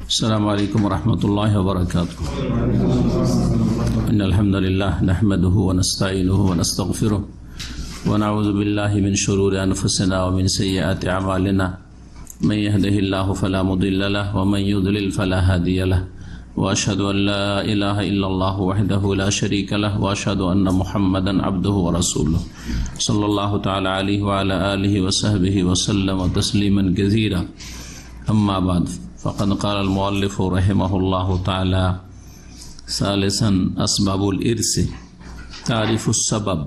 السلام عليكم ورحمة الله وبركاته. إن الحمد لله نحمده ونستعينه ونستغفره ونعوذ بالله من شرور أنفسنا ومن سيئات أعمالنا من يهده الله فلا مضل له ومن يضلل فلا هادي له وأشهد أن لا إله إلا الله وحده لا شريك له وأشهد أن محمدا عبده ورسوله صلى الله تعالى عليه وعلى آله وصحبه وسلم تسليما كثيرا. أما بعد فقد قال المؤلف رحمه الله تعالى ثالثا أسباب الإرث. تعريف السبب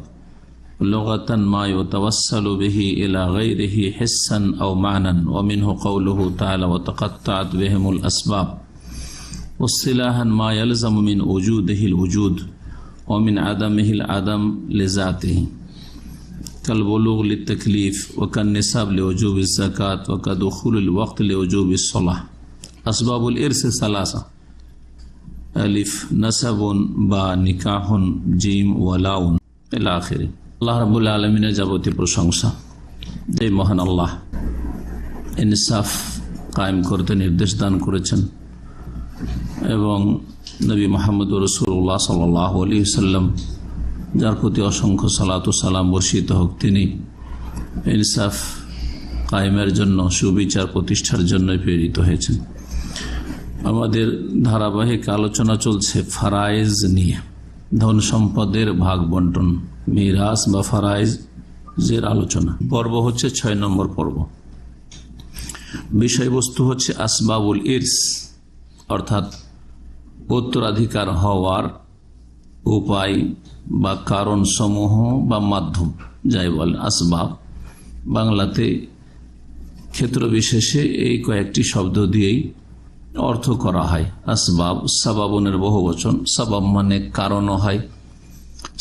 لغة ما يتوسل به إلى غيره حسا أو معنى، ومنه قوله تعالى وتقطعت بهم الأسباب. واصطلاحا ما يلزم من وجوده الوجود ومن عدمه العدم لذاته، كالبلوغ للتكليف وكالنساب لوجوب الزكاة وكدخول الوقت لوجوب الصلاة. أسباب الإرث ثلاثة: ألف نسب با নিকাহ gym ওয়ালাউন ইলা আখিরি। আল্লাহ রাব্বুল আলামিনের যাবতীয় প্রশংসা। যে মহান আল্লাহ ইনসাফ কায়েম করতে নির্দেশ দান করেছেন এবং নবী মুহাম্মদ রাসূলুল্লাহ সাল্লাল্লাহু আলাইহি ওয়াসাল্লাম যার প্রতি অসংখ্য সালাত ও সালাম বর্ষিত হোক, তিনি ইনসাফ কায়েমের জন্য, সুবিচার প্রতিষ্ঠার জন্য প্রেরিত হয়েছেন। আমাদের ধারাবাহিক আলোচনা চলছে ফারায়েজ নিয়ে, ধন সম্পদের ভাগ বন্টন, মিরাস বা ফারায়েজের আলোচনা। পর্ব হচ্ছে 6 নম্বর পর্ব। বিষয়বস্তু হচ্ছে আসবাবুল ইরস, অর্থাৎ উত্তরাধিকার হওয়ার উপায় বা কারণ সমূহ বা মাধ্যম, যাই বলে আসবাব। বাংলাতে ক্ষেত্র বিশেষে এই কয়েকটি শব্দ দিয়েই অর্থ করা হয়। আসবাব সাবাবনের বহু বচন। সাবাব মানে কারণও হয়,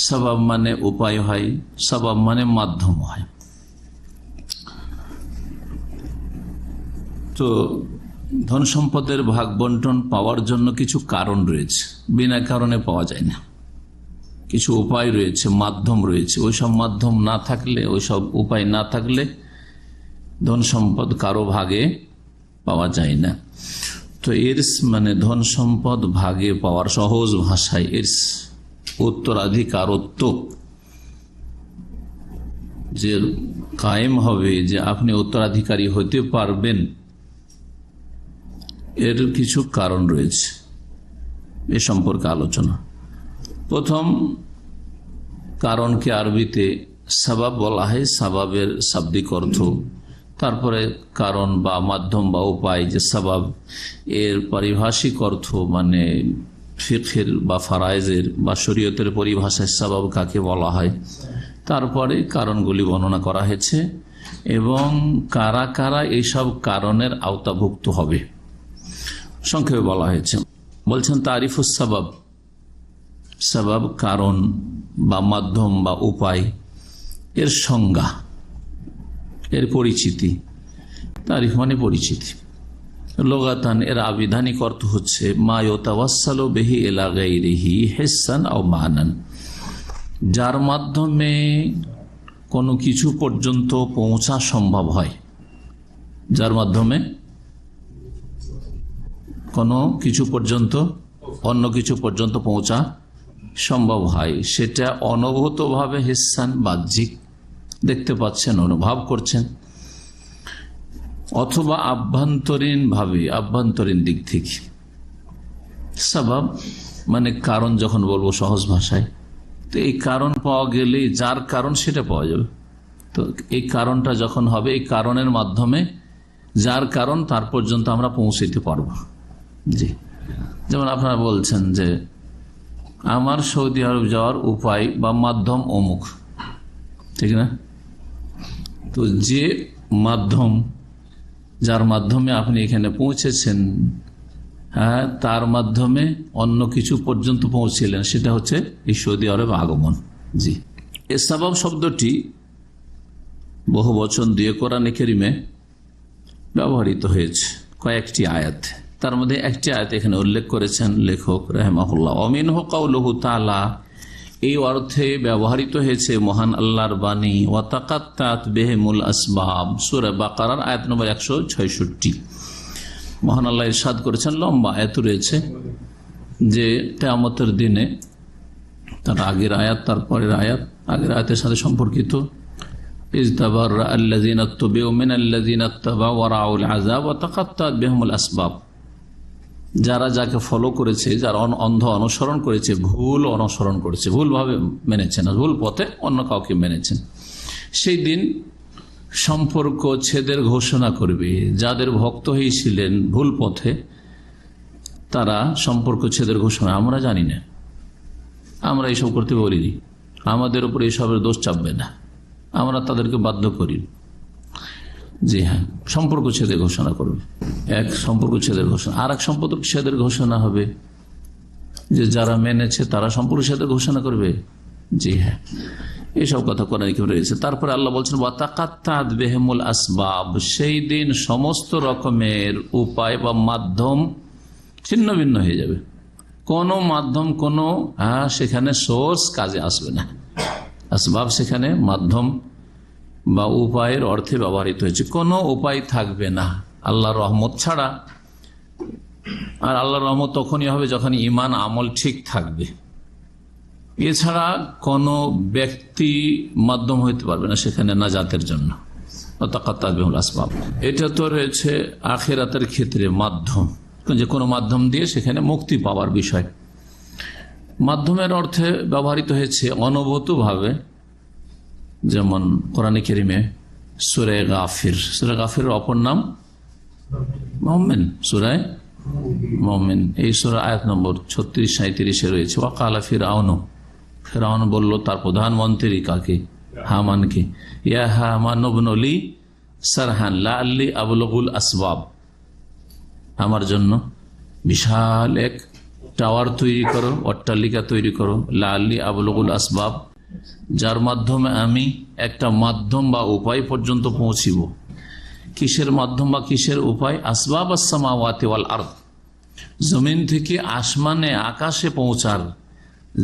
সাবাব মানে উপায় হয়, সাবাব মানে মাধ্যম হয়। তো ধন সম্পদের ভাগ বন্টন পাওয়ার জন্য কিছু কারণ রয়েছে, বিনা কারণে পাওয়া যায় না। কিছু উপায় রয়েছে, মাধ্যম রয়েছে। ওইসব মাধ্যম না থাকলে, ওইসব উপায় না থাকলে ধন সম্পদ কারো ভাগে পাওয়া যায় না। তো ইরস মানে ধন সম্পদ ভাগে পাওয়ার সহজ ভাষায় ইরস উত্তরাধিকারত্ব, যে কায়েম হবে, যে আপনি উত্তরাধিকারী হতে পারবেন, এর কিছু কারণ রয়েছে। এ সম্পর্কে আলোচনা। প্রথম কারণকে আরবিতে সাবাব বলা হয়, সাবাবের শাব্দিক অর্থ। তারপরে কারণ বা মাধ্যম বা উপায়, যে সাবাব, এর পারিভাষিক অর্থ মানে ফিকহের বা ফারায়েজের বা শরীয়তের পরিভাষায় সাবাব কাকে বলা হয়। তারপরে কারণগুলি বর্ণনা করা হয়েছে এবং কারা কারা এইসব কারণের আওতাভুক্ত হবে সংক্ষেপে বলা হয়েছে। বলছেন তারিফুস সাবাব, সাবাব কারণ বা মাধ্যম বা উপায়, এর সংজ্ঞা, এর পরিচিতি। তারিফ মানে পরিচিতি। লগাতান এর আবিধানিক অর্থ হচ্ছে মা ইউতাওয়াসসালু বিহি ইলা গায়রিহি হিসসান আও মানান, যার মাধ্যমে কোনো কিছু পর্যন্ত পৌঁছা সম্ভব হয়। যার মাধ্যমে কোনো কিছু পর্যন্ত, অন্য কিছু পর্যন্ত পৌঁছা সম্ভব হয়, সেটা অনুভূতভাবে হিসসান বাহ্যিক, দেখতে পাচ্ছেন, অনুভব করছেন, অথবা আভ্যন্তরীণ ভাবে, আভ্যন্তরীণ দিক থেকে। সাবাব মানে কারণ, যখন বলবো সহজ ভাষায়, তো এই কারণ পাওয়া গেলে যার কারণ সেটা পাওয়া যাবে। তো এই কারণটা যখন হবে, এই কারণের মাধ্যমে যার কারণ তার পর্যন্ত আমরা পৌঁছতে পারবো। জি, যেমন আপনারা বলছেন যে আমার সৌদি আরব যাওয়ার উপায় বা মাধ্যম অমুক, ঠিক না? তো যে মাধ্যম, যার মাধ্যমে আপনি এখানে পৌঁছেছেন, হ্যাঁ, তার মাধ্যমে অন্য কিছু পর্যন্ত পৌঁছিলেন, সেটা হচ্ছে এই সৌদি আরব আগমন। জি, এ সাবাব শব্দটি বহু বচন দিয়ে কোরআনে কারিমে ব্যবহৃত হয়েছে কয়েকটি আয়াত। তার মধ্যে একটি আয়াত এখানে উল্লেখ করেছেন লেখক রাহিমাহুল্লাহ, ওয়ামিনহু কাউলুহু তাআলা, এই অর্থে ব্যবহৃত হয়েছে মহান আল্লাহর বাণী, ওয়াতাকাত্তাত বিহিমুল আসবাব, সূরা বাকারার আয়াত নম্বর 166। মহান আল্লাহ ইরশাদ করেছেন, লম্বা আয়াত রয়েছে, যে কিয়ামতের দিনে, তার আগের আয়াত তারপরের আয়াত, আগের আয়াতের সাথে সম্পর্কিত, ইজতাবাররা আল্লাযীনা ইত্তাবাউ মিনাল্লাযীনা ইত্তাবাউ ওয়া রাআউল আযাব ওয়া তাকাত্তাআত বিহুমুল আসবাব। যারা যাকে ফলো করেছে, যারা অন্ধ অনুসরণ করেছে, ভুল অনুসরণ করেছে, ভুলভাবে মেনেছেন, ভুল পথে অন্য কাউকে মেনেছেন, সেই দিন সম্পর্ক ছেদের ঘোষণা করবে। যাদের ভক্ত হয়েছিলেন ভুল পথে, তারা সম্পর্ক ছেদের ঘোষণা, আমরা জানি না, আমরা এইসব করতে বলিনি, আমাদের উপর এইসবের দোষ চাপবে না, আমরা তাদেরকে বাধ্য করি। জি হ্যাঁ, সম্পর্ক ছেদের ঘোষণা করবে। এক সম্পর্ক ছেদের ঘোষণা। আর এক সম্পর্ক ছেদের ঘোষণা হবে যে যারা মেনেছে তারা সম্পর্ক ছেদের ঘোষণা করবে। জি হ্যাঁ, এইসব কথা কোরআনে কারিমে রয়েছে। তারপরে আল্লাহ বলছেন ওয়া তাকাত্তাআত বিহিমুল আসবাব, সেই দিন সমস্ত রকমের উপায় বা মাধ্যম ছিন্ন ভিন্ন হয়ে যাবে। কোনো মাধ্যম, কোনো সেখানে সোর্স কাজে আসবে না। আসবাব সেখানে মাধ্যম বা উপায়ের অর্থে ব্যবহৃত হয়েছে। কোনো উপায় থাকবে না আল্লাহর রহমত ছাড়া। আর আল্লাহর রহমত তখনই হবে যখন ঈমান আমল ঠিক থাকবে। এছাড়া কোনো ব্যক্তি মাধ্যম হইতে পারবে না সেখানে নাজাতের জন্য। আসবাব, এটা তো রয়েছে আখিরাতের ক্ষেত্রে মাধ্যম, যে কোনো মাধ্যম দিয়ে সেখানে মুক্তি পাওয়ার বিষয়। মাধ্যমের অর্থে ব্যবহৃত হয়েছে অনুভূতভাবে, যেমন কোরআনে কারিমে সূরা গাফির, সূরা গাফিরের অপর নাম মুমিন, সূরা মুমিন। এই সূরা আয়াত নম্বর 36-37 রয়েছে ওয়াকালা ফিরআউন, ফিরআউন বলল তার প্রধানমন্ত্রী কাকে, হামানকে, ইয়া হামান ইবনু লি সারহান লাআল্লি আবলুগুল আসবাব, আমার জন্য বিশাল এক টাওয়ার তৈরি করো, অট্টালিকা তৈরি করো, লাআল্লি আবলুগুল আসবাব, যার মাধ্যমে আমি একটা মাধ্যম বা উপায় পর্যন্ত পৌঁছিব। কিসের মাধ্যম বা কিসের উপায়? আসবাব আস-সামাওয়াতি ওয়াল আরদ, জমিন থেকে আসমানে আকাশে পৌঁছার,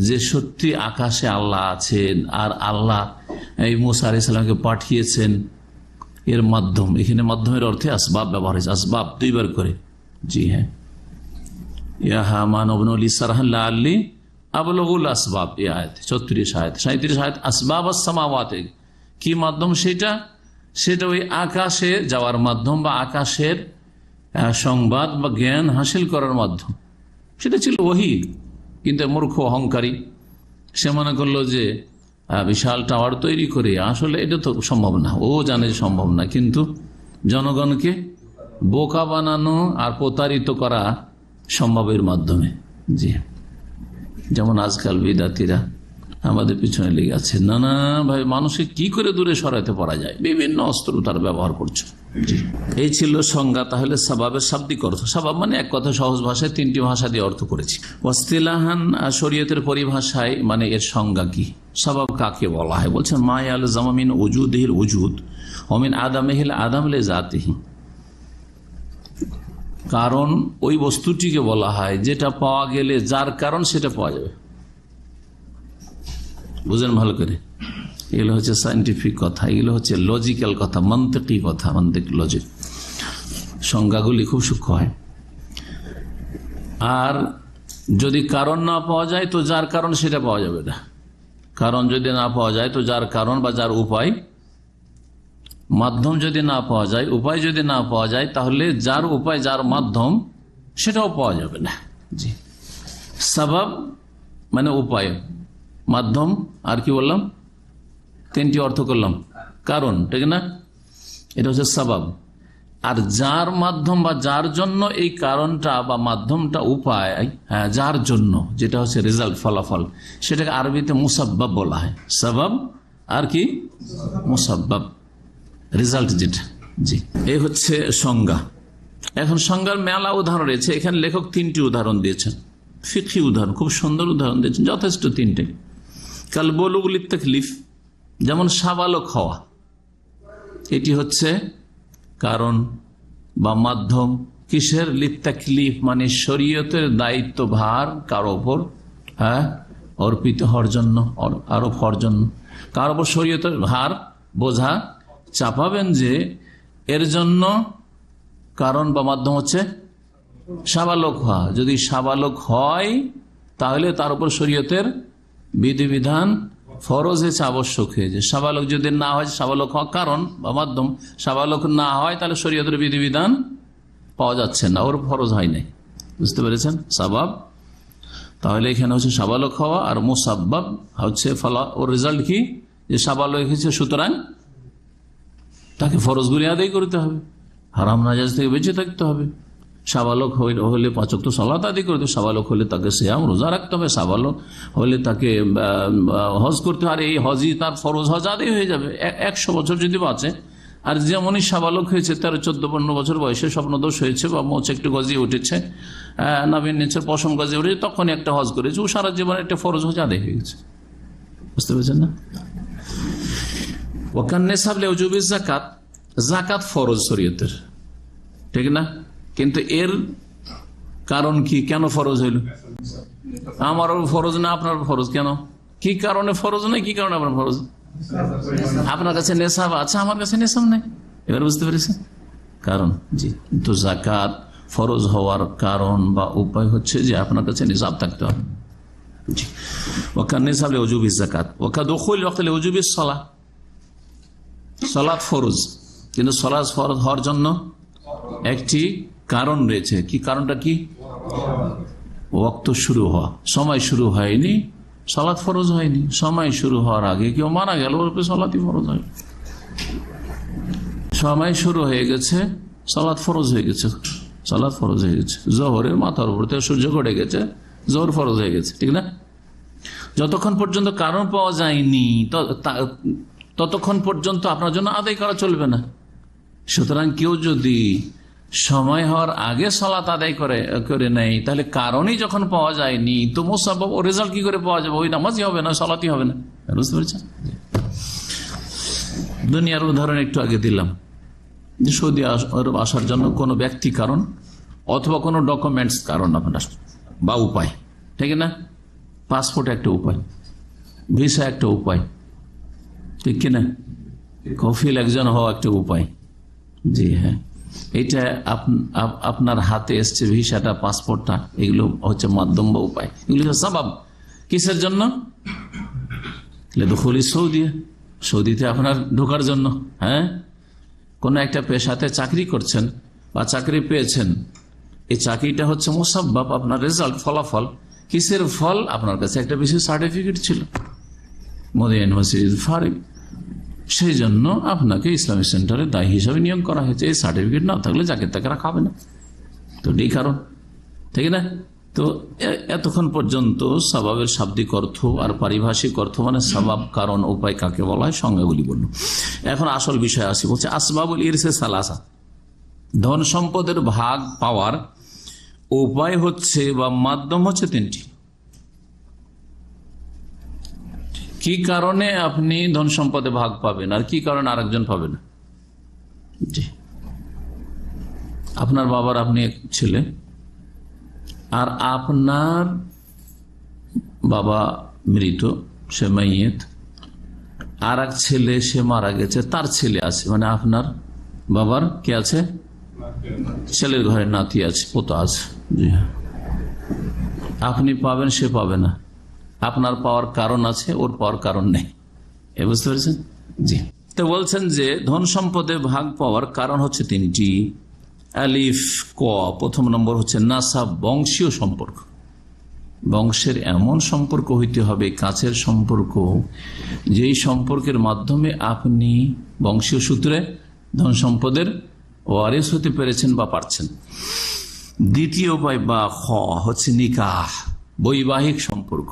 যে সত্যি আকাশে আল্লাহ আছেন আর আল্লাহ এই মুসা আলাইহিস সালামকে পাঠিয়েছেন, এর মাধ্যম। এখানে মাধ্যমের অর্থে আসবাব ব্যবহার হয়েছে, আসবাব দুইবার করে। জি হ্যাঁ, ইয়া হামান ইবনু লি সারহান লাআল্লি আবলুগুল আসবাব, এই আয়াত 36 আয়াত 37 আয়াত। আসবাব আস-সামাওয়াতি, কি মাধ্যম সেটা? সেটা ওই আকাশে যাওয়ার মাধ্যম বা আকাশের সংবাদ বা জ্ঞান হাসিল করার মাধ্যম। সেটা ছিল ওহী। কিন্তু মূর্খ অহংকারী সে মনে করলো যে বিশাল টাওয়ার তৈরি করে, আসলে এটা তো সম্ভব না, ও জানে সম্ভব না, কিন্তু জনগণকে বোকা বানানো আর প্রতারিত করা সম্ভবের মাধ্যমে। জি, যেমন আজকাল বিদাতিরা আমাদের পিছনে লেগে আছে, নানা ভাই মানুষকে কি করে দূরে সরাতে পারা যায়, বিভিন্ন অস্ত্র তার ব্যবহার করছে। জি, এই ছিল সংজ্ঞা। তাহলে সাবাবের শাব্দিক অর্থ, সাবাব মানে এক কথা সহজ ভাষায় 3টি ভাষা দিয়ে অর্থ করেছি। ওয়াসতিলাহান, শরীয়তের পরিভাষায় মানে এর সংজ্ঞা কি, সাবাব কাকে বলা হয়? বলছেন মা ইয়ালজামু মিন উজুদিহিল উজুদ ওয়া মিন আদামিহিল আদাম লিজাতিহি, কারণ ওই বস্তুটিকে বলা হয় যেটা পাওয়া গেলে যার কারণ সেটা পাওয়া যাবে। বুঝেন ভালো করে, এগুলো হচ্ছে সায়েন্টিফিক কথা, এগুলো হচ্ছে লজিক্যাল কথা, মন্তিকি কথা, মন্তিক লজিক। সংজ্ঞাগুলি খুব সূক্ষ্ম হয়। আর যদি কারণ না পাওয়া যায় তো যার কারণ সেটা পাওয়া যাবে না। কারণ যদি না পাওয়া যায় তো যার কারণ বা যার উপায়, মাধ্যম যদি না পাওয়া যায়, উপায় যদি না পাওয়া যায়, তাহলে যার উপায় যার মাধ্যম সেটাও পাওয়া যাবে না। জি, সাবাব মানে উপায়, মাধ্যম, আর কি বললাম 3টি অর্থ করলাম, কারণ, ঠিক না? এটা হচ্ছে সাবাব। আর যার মাধ্যম বা যার জন্য এই কারণটা বা মাধ্যমটা, উপায়, যার জন্য, যেটা হচ্ছে রেজাল্ট, ফলাফল, সেটাকে আরবিতে মুসাব্বাব বলা হয়। সাবাব আর কি মুসাব্বাব, রেজাল্ট যেটা। জি, এই হচ্ছে সংজ্ঞা। এখন সংজ্ঞার মেলা উদাহরণ রয়েছে। এখানে লেখক 3টি উদাহরণ দিয়েছেন, ফিকহি উদাহরণ, খুব সুন্দর উদাহরণ দিয়েছেন, যথেষ্ট 3টে। কাল বুলুগ লিত তাকলিফ, যেমন সাবালক হওয়া, এটি হচ্ছে কারণ বা মাধ্যম। কিসের? লিত তাকলিফ মানে শরীয়তের দায়িত্ব ভার কারো ওপর অর্পিত হওয়ার জন্য, আরোপ হওয়ার জন্য। কারো ওপর শরীয়তের ভার, বোঝা চাপাবেন যে এর জন্য কারণ বা মাধ্যম হচ্ছে সাবালক হওয়া। যদি সাবালক হয় তাহলে তার উপর শরীয়তের বিধিবিধান ফরজ হয়েছে, আবশ্যক হয়েছে। সাবালক যদি না হয়, সাবালক হওয়া কারণ বা মাধ্যম, সাবালক না হয় তাহলে শরীয়তের বিধিবিধান পাওয়া যাচ্ছে না, ওর ফরজ হয় নাই। বুঝতে পেরেছেন? সাবাব তাহলে এখানে হচ্ছে সাবালক হওয়া, আর মুসাব্বাব হচ্ছে ফলা। ওর রেজাল্ট কি? যে সাবালক হয়েছে, সুতরাং তাকে ফরজগুলি আদায় করতে হবে, হারাম নাজায়েজ থেকে বেঁচে থাকতে হবে। সাবালক হলে 5 ওয়াক্ত সালাত আদায় করতে হবে, সাবালক হলে তাকে সিয়াম রোজা রাখতে হবে, সাবালক হলে তাকে হজ করতে হবে, আর এই হজই তার ফরজ হজ আদায় হয়ে যাবে 100 বছর যদি বাঁচে। আর যেমনই সাবালক হয়েছে, 13-14-15 বছর বয়সে স্বপ্নদোষ হয়েছে বা মোচ একটু গজিয়ে উঠেছে, নাভির নিচের পশম গজিয়ে উঠেছে, তখনই একটা হজ করেছে, ও সারা জীবনে একটা ফরজ হজ আদায় হয়ে গেছে। বুঝতে পেরেছেন না? জাকাত, জাকাত ফরজ শরীয়তের, ঠিক না? কিন্তু এর কারণ কি? কেন ফরজ হইল? আমারও ফরজ না, আপনার ফরজ কেন? কি কারণে ফরজ নাই? কি কারণে আপনার ফরজ? আপনার কাছে নেশাব আছে, আমার কাছে নেশাব নাই। এবার বুঝতে পেরেছেন কারণ? জি। তো জাকাত ফরজ হওয়ার কারণ বা উপায় হচ্ছে যে আপনার কাছে নিসাব থাকতে হবে। জি। ওয়াকান নিসাব লিওজুবি যাকাত ওয়াকা দুখুল ওয়াক্ত লিওজুবি সালাহ। সালাত ফরজ, কিন্তু সালাত ফরজ হওয়ার জন্য একটি কারণ রয়েছে। কি কারণটা? কি? ওয়াক্ত শুরু হওয়া, সময় শুরু হয়নি, সালাত ফরজ হয়নি। সময় শুরু হওয়ার আগে কেউ মারা গেল, ওর উপরে সালাতই ফরজ হয়। সময় শুরু হয়ে গেছে, সালাত ফরজ হয়ে গেছে, সালাত ফরজ হয়ে গেছে। জোহরের মাথার উপর থেকে সূর্য গড়ে গেছে, জোহর ফরজ হয়ে গেছে, ঠিক না? যতক্ষণ পর্যন্ত কারণ পাওয়া যায়নি ততক্ষণ পর্যন্ত আপনার জন্য আদায় করা চলবে না। সুতরাং কেউ যদি সময় হওয়ার আগে সালাত আদায় করে নেয়, তাহলে কারণই যখন পাওয়া যায়নি, তো মুসাব্বাব ও রেজাল্ট কি করে পাওয়া যাবে? ওই নামাজই হবে না, সালাতই হবে না। বুঝতে পেরেছেন? দুনিয়ার উদাহরণ একটু আগে দিলাম, যে সৌদি আরব আসার জন্য কোনো ব্যক্তি কারণ অথবা কোনো ডকুমেন্টস কারণ আপনার বা উপায়, ঠিক না? পাসপোর্ট একটা উপায়, ভিসা একটা উপায়, ঠিক কিনা? কফিল একজন হওয়া একটা উপায়। জি হ্যাঁ, এটা আপনার হাতে এসছে, ভিসাটা, পাসপোর্টটা, এগুলো হচ্ছে মাধ্যম বা উপায়, এগুলো সবাব। কিসের জন্য? দুখুলি সৌদিতে আপনার ঢোকার জন্য। হ্যাঁ, কোন একটা পেশাতে চাকরি করছেন বা চাকরি পেয়েছেন, এই চাকরিটা হচ্ছে মুসাব্বাব, আপনার রেজাল্ট, ফলাফল। কিসের ফল? আপনার কাছে একটা বিশেষ সার্টিফিকেট ছিল, মদিনা ইউনিভার্সিটির ফারিক, সেই জন্য আপনাকে ইসলামিক সেন্টারে দায়ী হিসাবে নিয়োগ করা হয়েছে। এই সার্টিফিকেট না থাকলে যাকে তাকে রাখা হবে না। তো এই কারণ, ঠিক না? তো এতক্ষণ পর্যন্ত সবাবের শাব্দিক অর্থ আর পারিভাষিক অর্থ, মানে সবাব, কারণ, উপায় কাকে বলা হয়, সংজ্ঞাগুলি বলল। এখন আসল বিষয় আসি, বলছে আসবাবুল ইরসে সালাসা, ধন সম্পদের ভাগ পাওয়ার উপায় হচ্ছে বা মাধ্যম হচ্ছে 3টি। কি কারণে আপনি ধন সম্পদে ভাগ পাবেন আর কি কারণে আরেকজন পাবে না? জি, আপনার বাবার আপনি এক ছেলে, আর আপনার বাবা মৃত, সে মাইয়েত, আর এক ছেলে সে মারা গেছে, তার ছেলে আছে, মানে আপনার বাবার কে আছে? ছেলের ঘরে নাতি আছে, পোতা আছে। জি হ্যাঁ, আপনি পাবেন, সে পাবে না। আপনার পাওয়ার কারণ আছে, ওর পাওয়ার কারণ নেই। বুঝতে পেরেছেন? জি। তো বলছেন যে ধন সম্পদে ভাগ পাওয়ার কারণ হচ্ছে 3টি। আলিফ ক, প্রথম নম্বর হচ্ছে নাসাব, বংশীয় সম্পর্ক। বংশের এমন সম্পর্ক হইতে হবে, কাছের সম্পর্ক, যেই সম্পর্কের মাধ্যমে আপনি বংশীয় সূত্রে ধন সম্পদের ওয়ারিস হতে পেরেছেন বা পারছেন। দ্বিতীয় উপায় বা খ হচ্ছে নিকাহ, বৈবাহিক সম্পর্ক।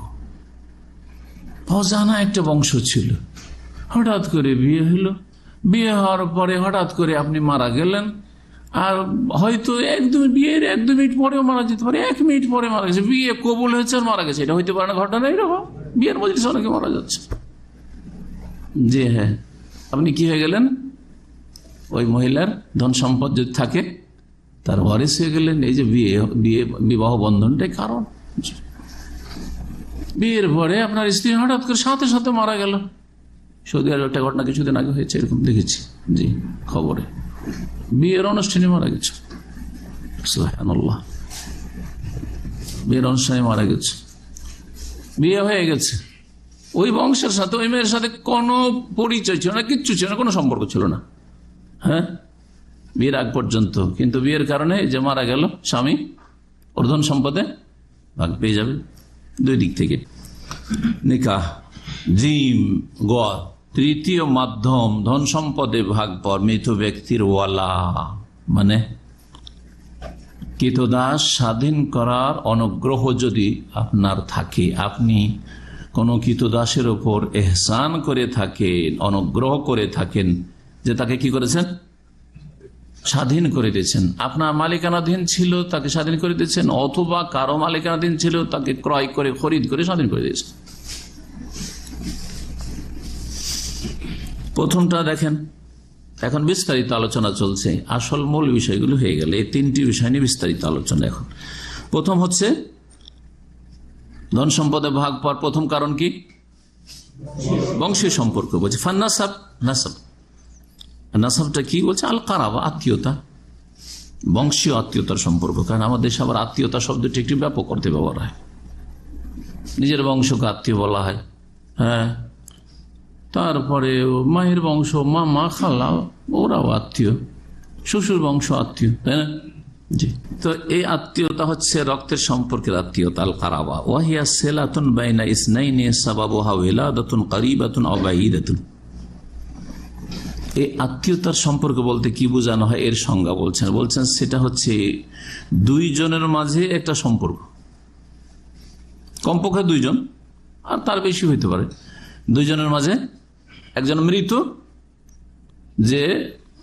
অজানা একটা বংশ ছিল, হঠাৎ করে বিয়ে হইল, বিয়ে হওয়ার পরে হঠাৎ করে আপনি মারা গেলেন, আর হয়তো বিয়ের 1-2 মিনিট পরেও মারা যেতে পারে, 1 মিনিট পরে মারা গেছে, বিয়ে কবুল হয়েছে আর মারা গেছে। এটা হইতে পারে না ঘটনা এরকম, বিয়ের মজলিসে অনেকে মারা যাচ্ছে। জি হ্যাঁ, আপনি কি হয়ে গেলেন? ওই মহিলার ধন সম্পদ যদি থাকে তার ওয়ারিস হয়ে গেলেন। এই যে বিবাহ বন্ধনটাই কারণ। বিয়ের পরে আপনার স্ত্রী হঠাৎ করে সাথে সাথে মারা গেল। সৌদি আরব একটা ঘটনা কিছুদিন আগে হয়েছে, এরকম দেখেছি জি খবরে, বিয়ের অনুষ্ঠানে মারা গেছে। সুবহানাল্লাহ। বিয়ের অনুষ্ঠানে মারা গেছে, বিয়ে হয়ে গেছে, ওই বংশের সাথে ওই মেয়ের সাথে কোনো পরিচয় ছিল না, কিচ্ছু ছিল না, কোনো সম্পর্ক ছিল না, হ্যাঁ, বিয়ের আগ পর্যন্ত। কিন্তু বিয়ের কারণে যে মারা গেল স্বামী, ওর ধন সম্পদে ভাগ পেয়ে যাবে দুই দিক থেকে। নিকাহ জিম গ তৃতীয় মাধ্যম ধন সম্পদে ভাগ পর মৃত ব্যক্তির ওয়ালা, মানে কৃতদাস স্বাধীন করার অনুগ্রহ যদি আপনার থাকে, আপনি কোন কৃতদাসের ওপর এহসান করে থাকেন, অনুগ্রহ করে থাকেন, যে তাকে কি করেছেন, স্বাধীন করে দিয়েছেন। আপনার মালিকানাধীন ছিল, তাকে স্বাধীন করে দিয়েছেন, অথবা কারো মালিকানাধীন ছিল, তাকে ক্রয় করে খরিদ করে স্বাধীন করে দিয়েছেন। প্রথমটা দেখেন, এখন বিস্তারিত আলোচনা চলছে, আসল মূল বিষয়গুলো হয়ে গেল, এই তিনটি বিষয় নিয়ে বিস্তারিত আলোচনা। এখন প্রথম হচ্ছে ধন সম্পদে ভাগ পাওয়ার প্রথম কারণ কি, বংশীয় সম্পর্ক। বলছে ফান্নাসাব, নাসাব, নাসাবটা কি বলছে, আল কারাবা, আত্মীয়তা, বংশীয় আত্মীয়তার সম্পর্ক। কারণ আমাদের দেশে আবার আত্মীয়তা শব্দটি একটি ব্যাপক অর্থে ব্যবহার হয়, নিজের বংশকে আত্মীয় বলা হয়, হ্যাঁ, তারপরে মায়ের বংশ, মামা খালা ওরাও আত্মীয়, শ্বশুর বংশ আত্মীয়, তাই না? জি। তো এই আত্মীয়তা হচ্ছে রক্তের সম্পর্কের আত্মীয়তা, আল কারাবা। ওয়াহিয়া সিলাতুন বাইনা ইসনাইনি সাবাবুহা ওয়ালাদাতুন কারিবাতুন আও বাঈদাতুন। এই আত্মীয়তার সম্পর্ক বলতে কি বোঝানো হয়, এর সংজ্ঞা বলছেন সেটা হচ্ছে দুইজনের মাঝে একটা সম্পর্ক, কমপক্ষে দুইজন, আর তার বেশি হইতে পারে, দুইজনের মাঝে একজন মৃত যে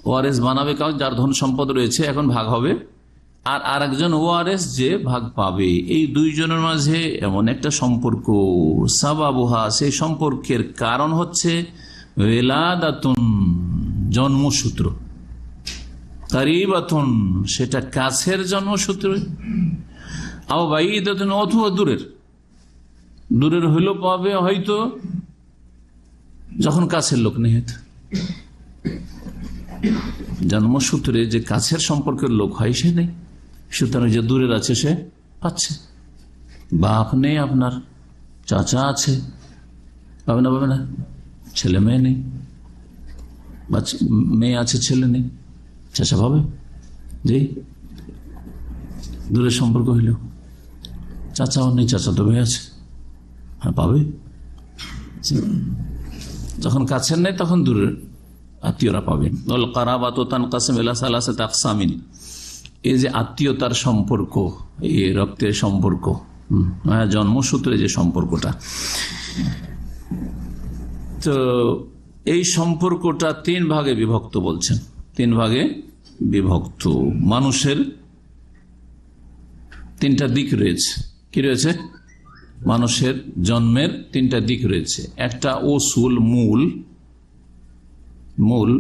ওয়ারেস বানাবে, কাউ যার ধন সম্পদ রয়েছে এখন ভাগ হবে, আর আরেকজন ওয়ারেস যে ভাগ পাবে, এই দুইজনের মাঝে এমন একটা সম্পর্ক, সাবাবুহা, সেই সম্পর্কের কারণ হচ্ছে ওয়ালাদাতুন, জন্মসূত্র, কারিবাতুন, সেটা কাছের জন্মসূত্র, আও বাঈদাতুন, অথবা দূরের হইলেও পাবে হয়তো, যখন কাছের লোক নেই, হয়তো জন্মসূত্রে যে কাছের সম্পর্কের লোক হয় সে নেই, সুতরাং যে দূরের আছে সে পাচ্ছে। বাপ নেই আপনার, চাচা আছে, পাবে না, ছেলে মেয়ে নেই, মেয়ে আছে ছেলে নেই, চাচা পাবে, জি, দূরের সম্পর্ক হইল, চাচাও নেই, চাচা তো মেয়ে আছে, হ্যাঁ পাবে। যখন কাছের নেই তখন দূরের আত্মীয়রা পাবেন। এই যে আত্মীয়তার সম্পর্ক, এই রক্তের সম্পর্ক, জন্মসূত্রে যে সম্পর্কটা, তো এই সম্পর্কটা তিন ভাগে বিভক্ত বলছেন, তিন ভাগে বিভক্ত। মানুষের তিনটা দিক রয়েছে, কি রয়েছে, মানুষের জন্মের তিনটা দিক রয়েছে। একটা ওসুল, মূল,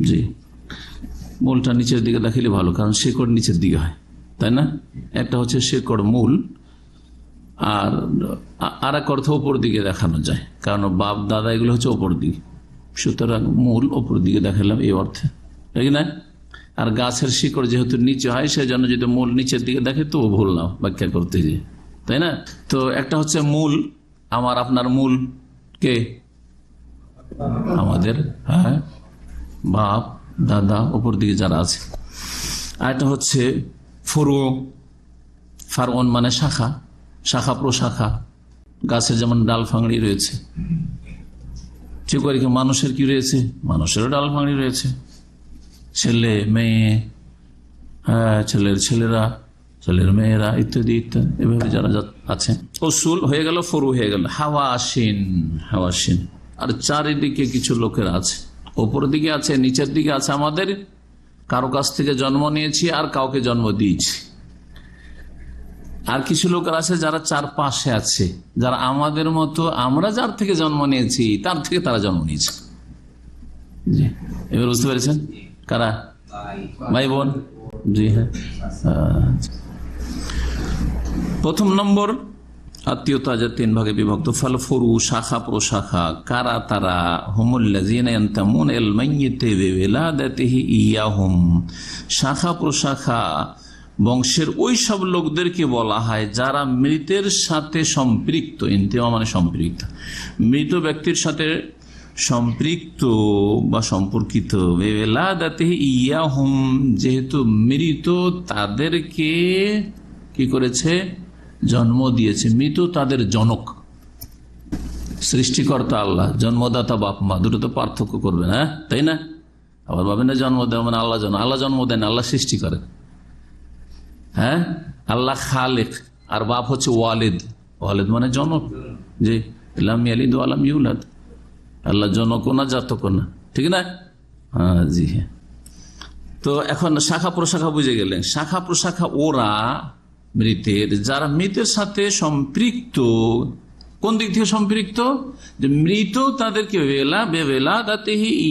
জি, মূলটা নিচের দিকে দেখালে ভালো, কারণ শেকড় নিচের দিকে হয়, তাই না? একটা হচ্ছে শেকড়, মূল, আর এক অর্থ ওপর দিকে দেখানো যায়, কারণ বাপ দাদা এগুলো হচ্ছে ওপর দিকে, সুতরাং মূল ওপর দিকে দেখালাম এই অর্থে, ঠিক না? আর গাছের শিকড় যেহেতু নিচে হয়, সেজন্য যদি মূল নিচের দিকে দেখে তো ভুল না ব্যাখ্যা করতে গিয়ে, তাই না? তো একটা হচ্ছে মূল, আমার আপনার মূল কে, আমাদের, হ্যাঁ, বাপ দাদা ওপর দিকে যারা আছে। আর একটা হচ্ছে ফারওন, মানে শাখা, শাখা প্রশাখা, গাছের যেমন ডাল ফাংড়ি রয়েছে, ঠিক করে মানুষের কি রয়েছে, মানুষেরও ডাল ফাংড়ি রয়েছে, ছেলে মেয়ে, হ্যাঁ, ছেলের ছেলেরা, ছেলের মেয়েরা, ইত্যাদি ইত্যাদি, এভাবে যারা আছে। উসুল হয়ে গেল, ফরু হয়ে গেল, হাওয়াসিন। আর চারিদিকে কিছু লোকের আছে, ওপর দিকে আছে, নিচের দিকে আছে, আমাদের কারো কাছ থেকে জন্ম নিয়েছি আর কাউকে জন্ম দিয়েছি। আর কিছু লোকের আছে যারা চারপাশে আছে, যারা আমাদের মতো, আমরা যার থেকে জন্ম নিয়েছি তার থেকে তারা জন্ম নিয়েছে। এবার বুঝতে পেরেছেন কারা? ভাই বোন, জি হ্যাঁ। প্রথম নম্বর আত্মীয়তা যে তিন ভাগে বিভক্ত, ফল ফরু, শাখা প্রশাখা, কারা তারা, শাখা প্রশাখা বংশের ওই সব লোকদেরকে বলা হয় যারা মৃতের সাথে সম্পৃক্ত, ইন্তেমা মানে সম্পৃক্ত, মৃত ব্যক্তির সাথে সম্পৃক্ত বা সম্পর্কিত, ইয়াহুম, যেহেতু মৃত তাদেরকে কি করেছে, জন্ম দিয়েছে। মৃত তাদের জনক, সৃষ্টিকর্তা আল্লাহ, জন্মদাতা বাপ মা, দুটো তো পার্থক্য করবে না, তাই না? আবার ভাবেন না জন্ম দেয় মানে আল্লাহ আল্লাহ জন্ম দেন, আল্লাহ সৃষ্টি করেন। হ্যাঁ, আল্লাহ খালেক, আর বাপ হচ্ছে ওয়ালিদ। ওয়ালিদ মানে জনক, যে লাম ইয়ালিদ ওয়া লাম ইউলাদ, আল্লাহ জনকও না জাতকও না, ঠিক না? হ্যাঁ, জি হ্যাঁ। তো এখন শাখা প্রশাখা বুঝে গেলেন। শাখা প্রশাখা ওরা মৃতের, যারা মৃতের সাথে সম্পৃক্ত। কোন দিক থেকে সম্পৃক্ত? যে মৃত তাদেরকে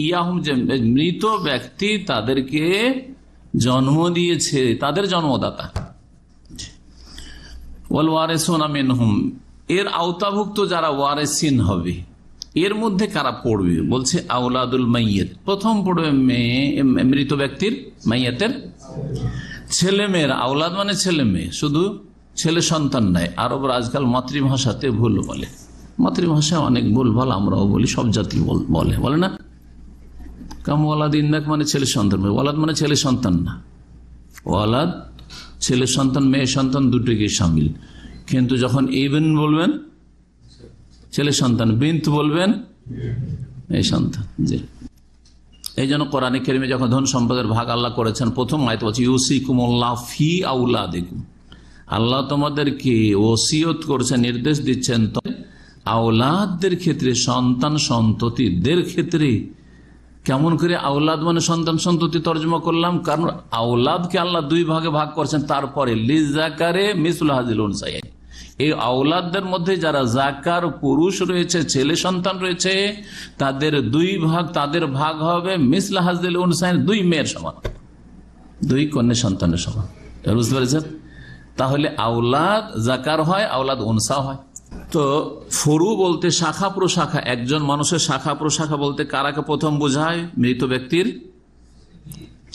ইয়াহুম, যে মৃত ব্যক্তি তাদেরকে জন্ম দিয়েছে, তাদের জন্মদাতা। ওয়াল ওয়ারিসুনা মিনহুম, এর আওতাভুক্ত যারা ওয়ারিসিন হবে, এর মধ্যে কারা পড়বে? বলছে আওলাদুল মাইয়িত, প্রথম পড়বে মৃত ব্যক্তির, মাইয়াতের ছেলে মেয়েরা। আওলাদ মানে ছেলে মেয়ে, শুধু ছেলে সন্তান নাই। আরবরা আজকাল মাতৃভাষাতে ভুল বলে, মাতৃভাষায় অনেক ভুল ভাল, আমরাও বলি, সব জাতি বলে না। কাম ওয়ালাদ ইন্নাক মানে ছেলে সন্তান, ওয়ালাদ মানে ছেলে সন্তান না। ওয়ালাদ ছেলে সন্তান, মেয়ে সন্তান দুটোকে সামিল। কিন্তু যখন ইবন বলবেন ছেলে সন্তান, বিন্ত বলবেন এই সন্তান। জি, এই জন্য কোরআনে কারিমে যখন ধন সম্পদের ভাগ আল্লাহ করেছেন, প্রথম আয়াত বলছে ইউসিকুমুল্লাহ ফি আওলাদিকুম, আল্লাহ তোমাদেরকে ওসিয়ত করছেন, নির্দেশ দিচ্ছেন আওলাদদের ক্ষেত্রে, সন্তান সন্ততিদের ক্ষেত্রে। কেমন করে আওলাদ মানে সন্তান সন্ততি তর্জমা করলাম? কারণ আওলাদকে আল্লাহ দুই ভাগে ভাগ করছেন, তারপরে লিজাকারে মিসলু হাজিল উনসাইয়াইন, এই আওলাদদের মধ্যে যারা জাকার পুরুষ রয়েছে, ছেলে সন্তান রয়েছে, তাদের দুই ভাগ, তাদের ভাগ হবে মিসলু হাজিল উনসাইয়াইন, দুই মেয়ের সমান, দুই কন্যা সন্তানের সমান। বুঝতে পেরেছেন? তাহলে আওলাদ জাকার হয়, আওলাদ উনসা হয়। তো ফরু বলতে শাখা প্রশাখা, একজন মানুষের শাখা প্রশাখা বলতে কারাকে প্রথম বোঝায়? মৃত ব্যক্তির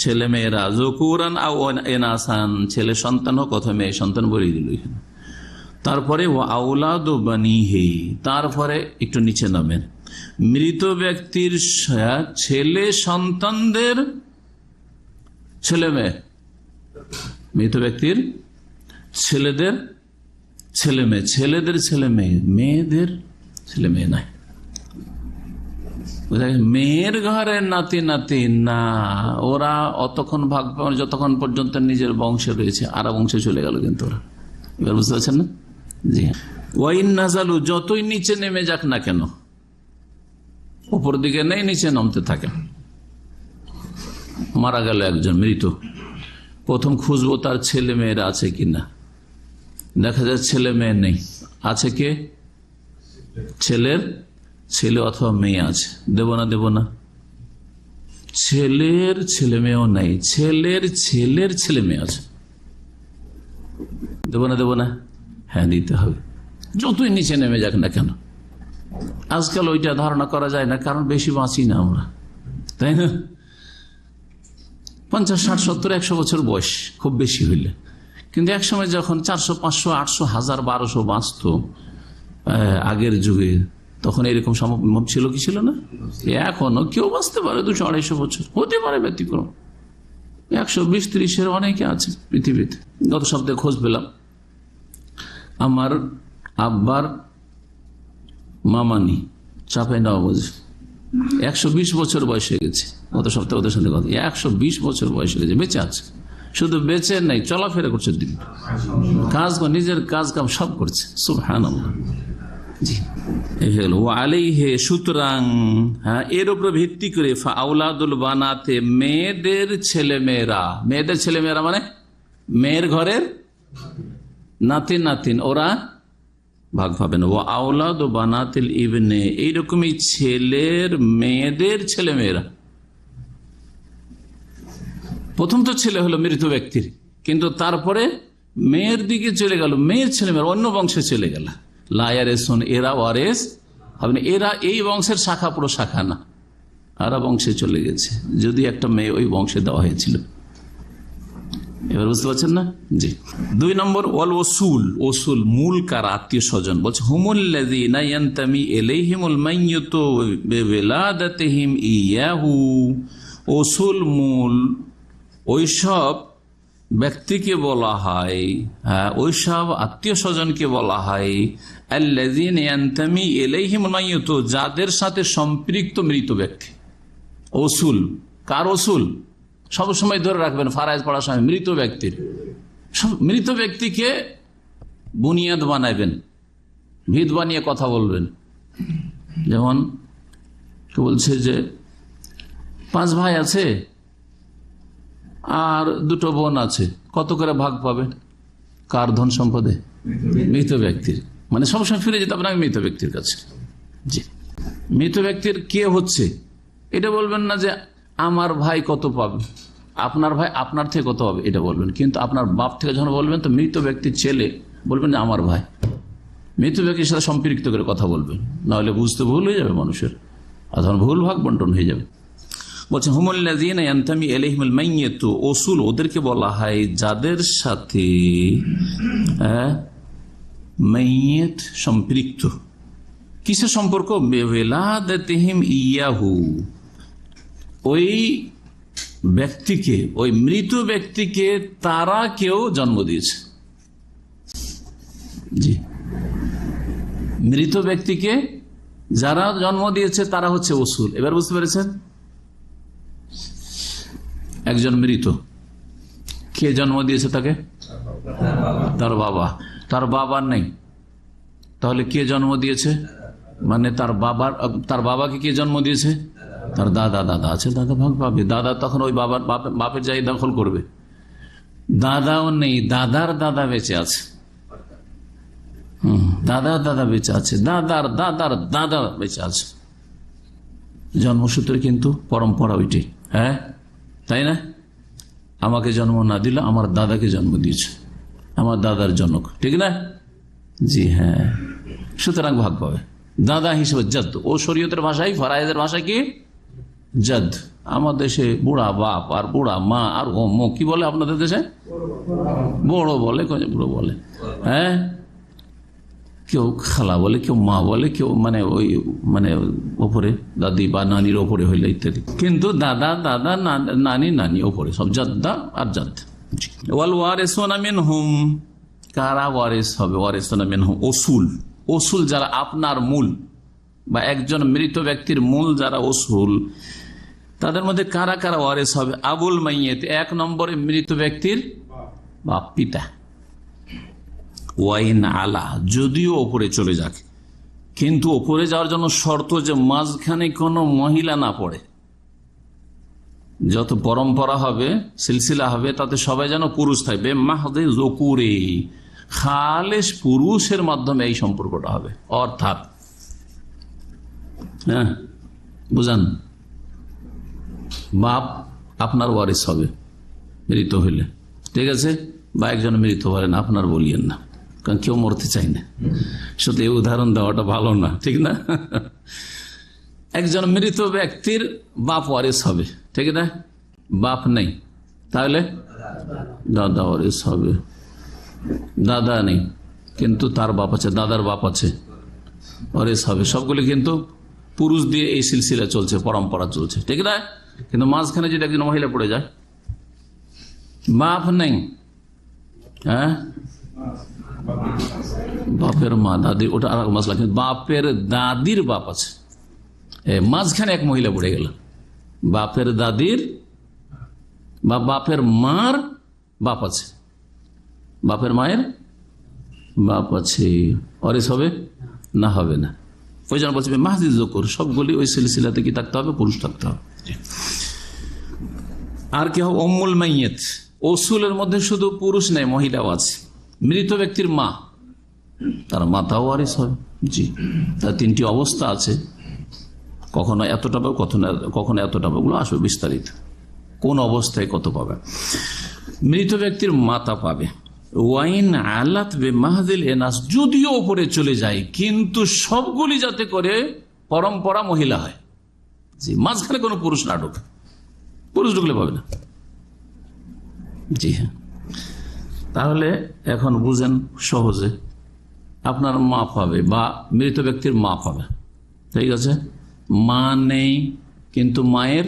ছেলে মেয়েরা, যকুরান আও ইনাসান, ছেলে সন্তান হোক অথবা মেয়ে সন্তান বলে দিল এখানে। তারপরে ও আওলাদ বানিহি, তারপরে একটু নিচে নামেন, মৃত ব্যক্তির ছেলে সন্তানদের ছেলে মেয়ে, মৃত ব্যক্তির ছেলেদের ছেলে মেয়ে, ছেলেদের ছেলে মেয়ে, মেয়েদের ছেলে মেয়ে নাই। মেয়ের ঘরে নাতি নাতি না, ওরা অতক্ষণ ভাগ পাবে যতক্ষণ পর্যন্ত নিজের বংশে রয়েছে, আর বংশে চলে গেল কিন্তু ওরা। এবার বুঝতে পারছেন না? জি। ওয়াইন নাজালু, যতই নিচে নেমে যাক না কেন, উপর দিকে নেই, নিচে নামতে থাকে। মারা গেল একজন মৃত, প্রথম খুঁজবো তার ছেলে মেয়েরা আছে কিনা। দেখা যায় ছেলে মেয়ে নেই, আছে কে? ছেলের ছেলে অথবা মেয়ে আছে, দেব না দেব না? ছেলের ছেলে মেয়েও নেই, ছেলের ছেলের ছেলে মেয়ে আছে, দেব না দেব না? হ্যাঁ, দিতে হবে, যতই নিচে নেমে যাক না কেন। আজকাল ওইটা ধারণা করা যায় না, কারণ বেশি বাঁচি না আমরা, তাই না? 50, 60, 70, 100 বছর বয়স খুব বেশি হইলে। কিন্তু একসময় যখন 400, 500, 800, 1000, 1200 বাঁচত আগের যুগে, তখন এরকম সম্ভব ছিল কি ছিল না? এখনো কেউ বাঁচতে পারে 200, 250 বছর, হতে পারে ব্যতিক্রম। 120, 30-এর অনেকে আছে পৃথিবীতে। গত সপ্তাহে খোঁজ পেলাম, আমার আব্বার মামানি চাঁপাইনবাবগঞ্জ, 120 বছর বয়স হয়ে গেছে। গত সপ্তাহে ওদের সঙ্গে কথা, 120 বছর বয়স হয়ে গেছে, বেঁচে আছে। শুধু বেঁচে নাই, চলাফেরা করছে, দিন কাজ, নিজের কাজ কাম সব করছে। সুবহানাল্লাহ। জি, সুতরাং হ্যাঁ, এর উপর ভিত্তি করে আওলাদুল বানাতে, মেয়েদের ছেলে মেয়েরা, মেয়েদের ছেলে মেয়েরা মানে মেয়ের ঘরের নাতিন নাতিন, ওরা ভাগ পাবে না। ও আওলাদ ও বানাতিল ইবনে, এইরকমই ছেলের মেয়েদের ছেলে মেয়েরা। প্রথম তো ছেলে হলো মৃত ব্যক্তির, কিন্তু তারপরে মেয়ের দিকে চলে গেল, মেয়ের ছেলে মেয়েরা অন্য বংশে চলে গেল। লায়ারেসন, এরা ওয়ারেস হবে না, এরা এই বংশের শাখা প্রশাখা না, আরা বংশে চলে গেছে, যদি একটা মেয়ে ওই বংশে দেওয়া হয়েছিল। এবার বুঝতে পারছেন না? জি। 2 নম্বর ওয়াল ওসুল, ওসুল মূল কার, আত্মীয় স্বজন। বলছে হুমুল্লাযীনা ইয়ানতামি ইলাইহিমুল মাইয়িতু বিওলাদাতিহিম ইয়াহু। ওসুল মূল ওইসব ব্যক্তিকে বলা হয়, ওইসব আত্মীয় স্বজনকে বলা হয় আল্লাযীনা ইয়ানতামি ইলাইহিমুল মাইয়িতু, যাদের সাথে সম্পৃক্ত মৃত ব্যক্তি। ওসুল কার? ওসুল সবসময় ধরে রাখবেন ফারাইজ পড়ার সময়, মৃত ব্যক্তির। মৃত ব্যক্তিকে বুনিয়াদ বানাইবেন, ভিত বানিয়ে কথা বলবেন। যেমন কে বলছে যে 5 ভাই আছে আর 2 বোন আছে, কত করে ভাগ পাবে? কার ধন সম্পদে? মৃত ব্যক্তির। মানে সবসময় ফিরে যেতে আপনাকে মৃত ব্যক্তির কাছে। জি। মৃত ব্যক্তির কে হচ্ছে এটা বলবেন না যে আমার ভাই কত পাবে, আপনার ভাই আপনার থেকে কত হবে এটা বলবেন। কিন্তু আপনার বাপ থেকে যখন বলবেন তো মৃত ব্যক্তির ছেলে বলবেন যে আমার ভাই। মৃত ব্যক্তির সাথে সম্পৃক্ত করে কথা বলবেন, নাহলে বুঝতে ভুল হয়ে যাবে মানুষের, আর তখন ভুল ভাগ বন্টন হয়ে যাবে। বলছে হুমুল্লাযীনা ইয়ানতামি ইলাইহিমুল মাইয়িতু, ওসুল ওদেরকে বলা হয় যাদের সাথে মাইয়িত সম্পৃক্ত। কিসের সম্পর্ক? বিওলাদাতিহিম ইয়াহু, ওই ব্যক্তিকে, ওই মৃত ব্যক্তিকে তারা কেউ জন্ম দিয়েছে। জি। মৃত ব্যক্তিকে যারা জন্ম দিয়েছে তারা হচ্ছে ওসুল। এবার বুঝতে পেরেছেন? একজন মৃত, কে জন্ম দিয়েছে তাকে? তার বাবা। তার বাবার নেই, তাহলে কে জন্ম দিয়েছে? মানে তার বাবাকে কে জন্ম দিয়েছে? তার দাদা। দাদা আছে, দাদা ভাগ পাবে। দাদা তখন ওই বাপের জায়গা দখল করবে। দাদাও নেই, দাদার দাদা বেঁচে আছে। দাদার দাদা বেঁচে আছে, দাদার দাদার দাদা বেঁচে আছে। জন্মসূত্রে কিন্তু পরম্পরা ওইটাই। হ্যাঁ, তাই না? আমাকে জন্ম না দিলে আমার দাদাকে জন্ম দিয়েছে, আমার দাদার জনক, ঠিক না? জি হ্যাঁ। সুতরাং ভাগ পাবে দাদা হিসেবে জাদ। ও শরীয়তের ভাষায়, ফরায়েজের ভাষায় কি জাদ। আমার দেশে বুড়া বাপ আর বুড়া মা আর কি বলে আপনাদের দেশে? বড় বলে, বুড়ো বলে। হ্যাঁ, কেউ খালা বলে, কেউ মা বলে, কেউ মানে ওই মানে ওপরে দাদি বা নানির ওপরে হইলে ইত্যাদি। কিন্তু দাদা দাদা, নানি নানি ওপরে, সব জাদ্দা আর জাদ। ওয়াল ওয়ারিসুনা মিনহুম, কারা ওয়ারিস হবে? ওয়ারিসুনা মিনহুম ওসুল। ওসুল যারা আপনার মূল, বা একজন মৃত ব্যক্তির মূল যারা ওসুল, তাদের মধ্যে কারা কারা ওয়ারিস হবে? আবুল মাইয়িত, 1 নম্বরে মৃত ব্যক্তির বাপ, পিতা। ওয়াইন আলা, যদিও ওপরে চলে যাক, কিন্তু ওপরে যাওয়ার জন্য শর্ত যে মাঝখানে কোনো মহিলা না পড়ে। যত পরম্পরা হবে, সিলসিলা হবে, তাতে সবাই যেন পুরুষ থাকবে। মাহদে যকুরে, খালেস পুরুষের মাধ্যমে এই সম্পর্কটা হবে। অর্থাৎ হ্যাঁ বুঝান, বাপ আপনার ওয়ারিস হবে মৃত হইলে, ঠিক আছে? বা একজন মৃত বলেন, আপনার বলিয়েন না, কারণ কেউ মরতে চাই না। শুধু এই উদাহরণ দেওয়াটা ভালো না, ঠিক না? একজন মৃত ব্যক্তির বাপ ওয়ারিস হবে, ঠিক না? বাপ নেই, তাহলে দাদা ওয়ারিস হবে। দাদা নেই, কিন্তু তার বাপ আছে, দাদার বাপ আছে, ওয়ারিস হবে। সবগুলি কিন্তু পুরুষ দিয়ে এই সিলসিলা চলছে, পরম্পরা চলছে, ঠিক না? কিন্তু মাঝখানে যদি একজন মহিলা পড়ে যায়, বাপ নেই, হ্যাঁ, বাপের মা দাদি, ওটা আর মশলা। কিন্তু বাপের দাদির বাপ আছে, মাঝখানে এক মহিলা পড়ে গেল, বাপের দাদির বা বাপের মার বাপ আছে, বাপের মায়ের বাপ আছে, ওয়ারিস হবে না? হবে না। ওই জন্য বলছে মাহদি যকুর, সবগুলি ওই সিলসিলাতে কি থাকতে হবে? পুরুষ থাকতে হবে। আর কি হবে? উম্মুল মাইয়িত, ওসুলের মধ্যে শুধু পুরুষ নেই, মহিলাও আছে। মৃত ব্যক্তির মা, তার মাতাও ওয়ারিস হবে। জি, তার 3টি অবস্থা আছে, কখনো এতটা পাবে, কখনো এতটা পাবে, ওগুলো আসবে বিস্তারিত, কোন অবস্থায় কত পাবে। মৃত ব্যক্তির মাতা পাবে। ওয়াইন আলাত বে মাহদিল এনাস, যদিও উপরে চলে যায়, কিন্তু সবগুলি যাতে করে পরম্পরা মহিলা হয়। জি, মাঝখানে কোনো পুরুষ না ঢোকে, পুরুষ ঢুকলে পাবে না। জি হ্যাঁ, তাহলে এখন বুঝেন সহজে, আপনার মা পাবে বা মৃত ব্যক্তির মা পাবে, ঠিক আছে? মা নেই কিন্তু মায়ের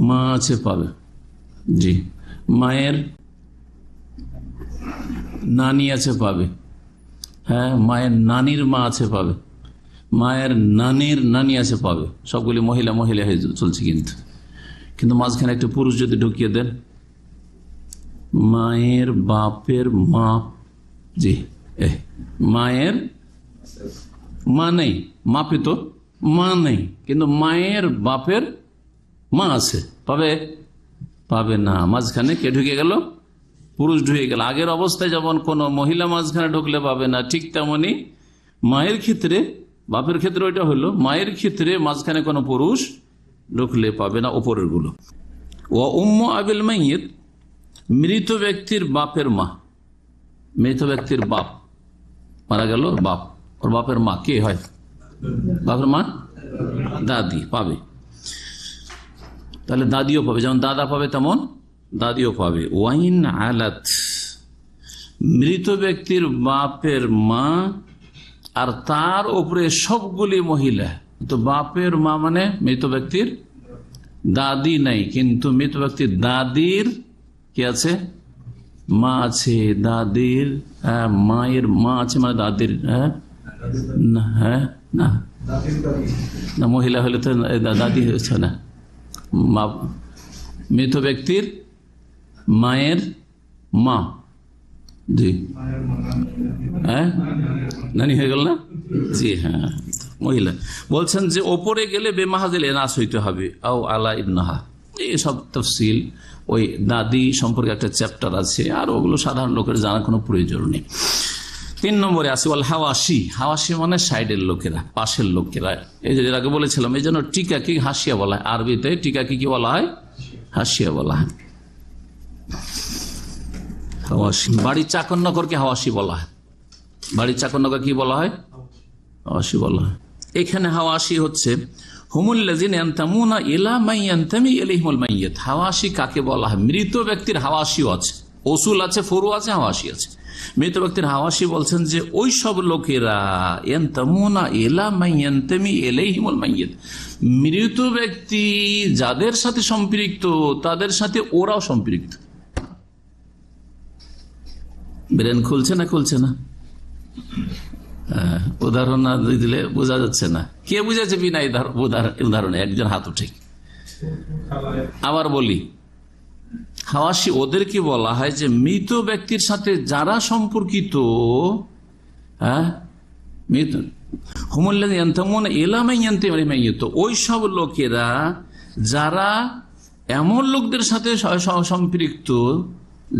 মা আছে, পাবে। জি, মায়ের নানি আছে, পাবে। হ্যাঁ, মায়ের নানির মা আছে, পাবে। মায়ের নানির নানি আছে, পাবে। সবগুলি মহিলা মহিলা হয়ে চলছে, কিন্তু মাঝখানে একটা পুরুষ যদি ঢুকিয়ে দেন, মায়ের বাপের মা। জি, মায়ের মা নেই, মাপে তো মা নেই, কিন্তু মায়ের বাপের মা আছে, পাবে? পাবে না। মাঝখানে কে ঢুকে গেল? পুরুষ ঢুকে গেল। আগের অবস্থায় যেমন কোন মহিলা মাঝখানে ঢুকলে পাবে না, ঠিক তেমনি মায়ের ক্ষেত্রে, বাপের ক্ষেত্রে ওইটা হলো, মায়ের ক্ষেত্রে মাঝখানে কোনো পুরুষ ঢুকলে পাবে না ওপরের গুলো। ও উম্মু আবিল মাইয়িত, মৃত ব্যক্তির বাপের মা। মৃত ব্যক্তির বাপ মারা গেল, বাপ, ওর বাপের মা কে হয়? বাপের মা দাদি, পাবে। তাহলে দাদিও পাবে, যেমন দাদা পাবে তেমন দাদিও পাবে। ওয়াইন আলাত, মৃত ব্যক্তির বাপের মা আর তার উপরে সবগুলি মহিলা। তো বাপের মা মানে মৃত ব্যক্তির দাদি নাই, কিন্তু মৃত ব্যক্তির দাদির কি আছে? মা আছে। দাদির মায়ের মা আছে, মানে দাদির না, মহিলা হলে তো দাদি হয়েছে না। মৃত ব্যক্তির মায়ের মা, জি, হ্যাঁ, নানি হয়ে গেল না? জি হ্যাঁ, মহিলা। বলছেন যে ওপরে গেলে বেমাহাজিল এনাস হইতে হবে, আও আলা ইবনাহা। এইসব তফসিল ওই দাদি সম্পর্কে একটা চ্যাপ্টার আছে, আর ওগুলো সাধারণ লোকের জানার কোনো প্রয়োজন নেই। 3 নম্বরে আছে ওয়াল হাওয়াসি। হাওয়াসি মানে সাইডের লোকেরা, পাশের লোকেরা। এই যে আগে বলেছিলাম, এই জন্য টিকাকে হাসিয়া বলা হয়। আরবিতে টিকাকে কি বলা হয়? হাসিয়া বলা হয়। হাওয়াসি। বাড়ির চাকর নগরকে হাওয়াসি বলা হয়। বাড়ির চাকর নগর কি বলা হয়? হাওয়াসি বলা হয়। এখানে হাওয়াসি হচ্ছে হুমুল্লাযিনা ইয়ানতামুনা ইলা মান ইয়ানতামি ইলাইহিল মাইয়িত। হাওয়াসি কাকে বলা হয়? মৃত ব্যক্তির হাওয়াসিও আছে, ওসুল আছে, ফরু আছে, হাওয়াসি আছে। মৃত ব্যক্তির হাওয়াসি বলছেন যে ওই সব লোকেরা ইয়ানতামুনা ইলা মান ইয়ানতামি ইলাইহিল মাইয়িত, মৃত ব্যক্তি যাদের সাথে সম্পৃক্ত তাদের সাথে ওরাও সম্পৃক্ত। ব্রেন খুলছে না? খুলছে না? উদাহরণ না দিলে বোঝা যাচ্ছে না। কে বুঝেছে বিনা উদাহরণে? একজন হাত উঠে। আবার বলি, হাওয়াসি ওদেরকে বলা হয় যে মৃত ব্যক্তির সাথে যারা সম্পর্কিত, ওই সব লোকেরা যারা এমন লোকদের সাথে সম্পৃক্ত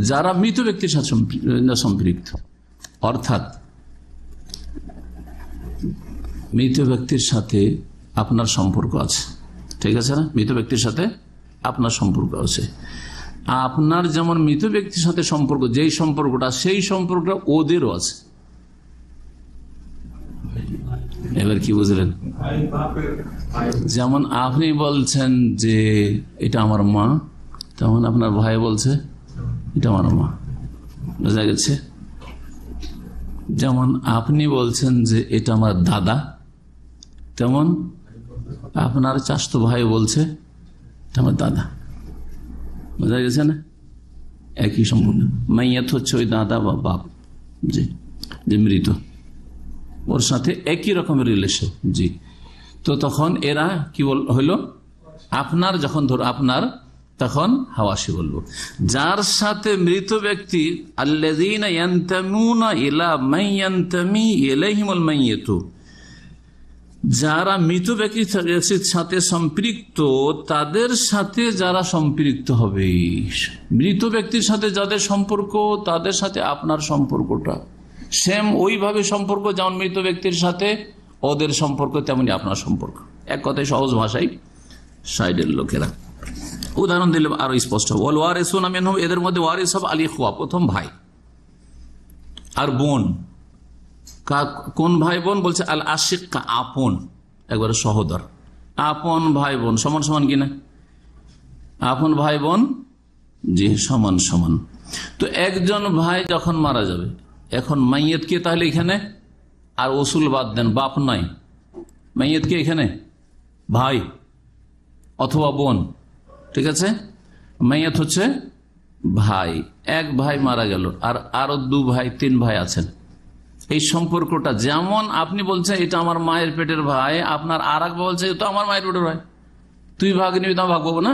যারা মৃত ব্যক্তির সাথে সম্পৃক্ত। অর্থাৎ মৃত ব্যক্তির সাথে আপনার সম্পর্ক আছে, ঠিক আছে না? মৃত ব্যক্তির সাথে আপনার সম্পর্ক আছে। আপনার যেমন মৃত ব্যক্তির সাথে সম্পর্ক, যেই সম্পর্কটা, সেই সম্পর্কটা ওদেরও আছে। এবার কি বুঝলেন? যেমন আপনি বলছেন যে এটা আমার মা, তেমন আপনার ভাই বলছে এটা আমার মা। বোঝা গেছে? যেমন আপনি বলছেন যে এটা আমার দাদা, তেমন আপনার চাচাতো ভাই বলছে এটা আমার দাদা। বোঝা গেছে না? একই সম্পর্ক। মাইয়াত হচ্ছে ওই দাদা বা বাপ, জি, যে মৃত, ওর সাথে একই রকমের রিলেশন। জি, তো তখন এরা কি হইল? আপনার যখন ধরো আপনার, তখন হাওয়াসি বলবো। যার সাথে মৃত ব্যক্তি আল্লাযীনা ইয়ানতামুনা ইলা মান ইয়ানতামি ইলাইহিল মাইয়িত, যারা মৃত ব্যক্তির সাথে সম্পৃক্ত তাদের সাথে যারা সম্পৃক্ত হবে। মৃত ব্যক্তির সাথে যাদের সম্পর্ক তাদের সাথে আপনার সম্পর্কটা সেম ওইভাবে সম্পর্ক, যেমন মৃত ব্যক্তির সাথে ওদের সম্পর্ক তেমনি আপনার সম্পর্ক। এক কথায় সহজ ভাষায় সাইডের লোকেরা। উদাহরণ দিলে আরো স্পষ্ট হবে। ওয়াল ওয়ারিসুনা মিনহুম, এদের মধ্যে ওয়ারিস হবে আল ইখওয়া, প্রথম ভাই আর বোন। কোন ভাই বোন? বলছে আল আশিক, আপন, একবারে সহোদর। আপন ভাই বোন সমান সমান কিনা? আপন ভাই বোন জি, সমান সমান। তো একজন ভাই যখন মারা যাবে, এখন মাইয়াত কে তাহলে এখানে? আর ওসুল বাদ দেন, বাপ নাই, মাইয়াত কে এখানে? ভাই অথবা বোন, ঠিক আছে? মাইয়াত হচ্ছে ভাই, এক ভাই মারা গেল আর আরো 2 ভাই 3 ভাই আছেন। এই সম্পর্কটা যেমন আপনি বলছেন এটা আমার মায়ের পেটের ভাই, আপনার আর এক বলছে তো আমার মায়ের পেটের ভাই, তুই ভাগ নিবি তো ভাগ পাবো না।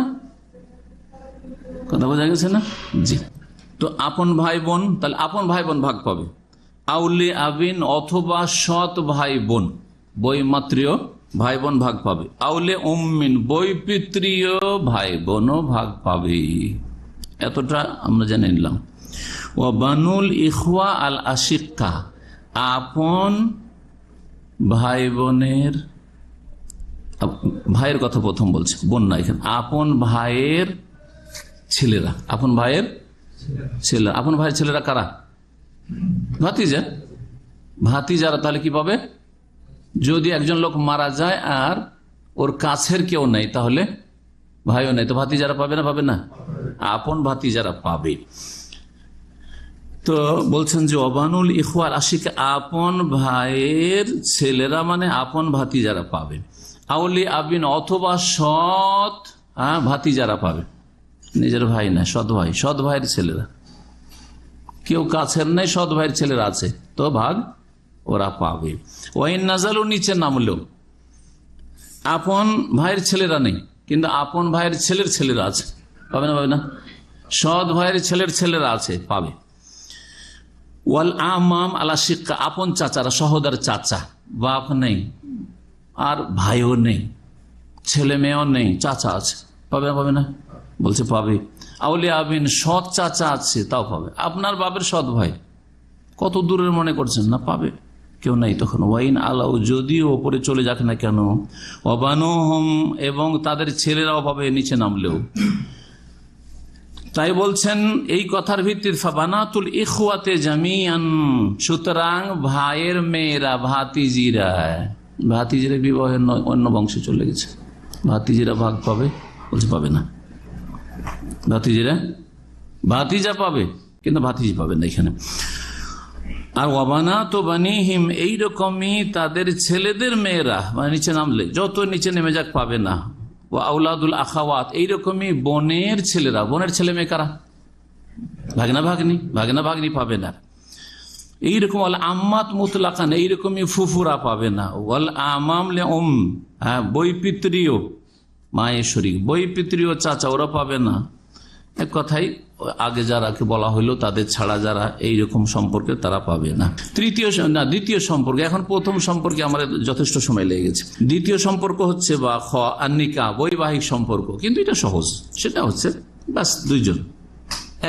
কথা বোঝা গেছে না? জি। তো আপন ভাই বোন, তাহলে আপন ভাই বোন ভাগ পাবে। আউলি আবিন অথবা সৎ ভাই বোন, বৈমাত্রীয় ভাই বোন ভাগ পাবে। আউলে উম্মিন, বৈপিত্রীয় ভাই বোনও ভাগ পাবে। এতটা আমরা জেনে নিলাম। ও বানুল ইখওয়া আল আশিক্কা, আপন ভাই বোনের, ভাইয়ের কথা প্রথম বলছে, বোন না এখানে, আপন ভাইয়ের ছেলেরা, আপন ভাইয়ের ছেলেরা। আপন ভাইয়ের ছেলেরা কারা? ভাতিজা, ভাতিজারা। তাহলে কি পাবে? যদি একজন লোক মারা যায় আর ওর কাছের কেউ নেই, তাহলে ভাইও নেই, তো ভাতিজারা পাবে না? পাবে না? আপন ভাতিজারা পাবে। তো বলছেন যে অবানুল ইখওয়াল আশিক, আপন ভাইয়ের ছেলেরা মানে আপন ভাতিজারা পাবে। আউলি আবিন অথবা সৎ ভাতিজারা পাবে, নিজের ভাই না, সৎ ভাই, সৎ ভাইয়ের ছেলেরা। কেউ কাছের নেই, সৎ ভাইয়ের ছেলেরা আছে, তো ভাগ ওরা পাবে। ওয়াইন নাজালু, নিচে নামলেও আপন ভাইয়ের ছেলেরা নেই, কিন্তু আপন ভাইয়ের ছেলের ছেলেরা আছে, পাবে না? পাবে না? সৎ ভাইয়ের ছেলের ছেলেরা আছে, পাবে। ওয়াল আমাম আলা শিক্কা, আপন চাচারা, সহোদর চাচা, বাপ নেই আর ভাইও নেই, ছেলে মেয়েও নেই, চাচা আছে, পাবে না? পাবে না? বলছে পাবে। আউলিয়া আবিন, সৎ চাচা আছে, তাও পাবে। আপনার বাপের সৎ ভাই কত দূরের মনে করছেন না, পাবে, কেউ নাই তখন। ওয়াইন আলাউ, যদিও ওপরে চলে যাক না কেন, অবানুহম, এবং তাদের ছেলেরাও পাবে নিচে নামলেও। তাই বলছেন এই কথার ভিত্তিতে ফাবানাতুল ইখওয়াতে জামিআন, সুতরাং ভাইয়ের মেয়েরা, ভাতিজিরা, ভাতিজিরা বিবাহের অন্য বংশে চলে গেছে, ভাতিজিরা ভাগ পাবে? বলছে পাবে না। ভাতিজিরা, ভাতিজা পাবে কিন্তু ভাতিজি পাবে না এখানে। আর ওয়াবানাতু বানিহিম, এইরকমই তাদের ছেলেদের মেয়েরা, মানে নিচে নামলে যত নিচে নেমে যাক পাবে না। ও আউলাদুল আখাওয়াত, এইরকমই বোনের ছেলেরা, বোনের ছেলে মেয়ে কারা? ভাগনা ভাগ্নি, ভাগনা ভাগ্নি পাবে না। এইরকম ওয়াল আম্মাত মুতলাকান, এইরকমই ফুফুরা পাবে না। ওয়াল আমাম লে উম, বৈপিত্রীয় মায়ের শরীক, বৈপিত্রীয় চাচা, ওরা পাবে না। এক কথাই আগে যারাকে বলা হইলো তাদের ছাড়া যারা এইরকম সম্পর্কে, তারা পাবে না। দ্বিতীয় সম্পর্ক, এখন প্রথম সম্পর্কে আমাদের যথেষ্ট সময় লেগে গেছে। দ্বিতীয় সম্পর্ক হচ্ছে বা খ আন্নিকা, বৈবাহিক সম্পর্ক, কিন্তু এটা সহজ। সেটা হচ্ছে বাস দুইজন,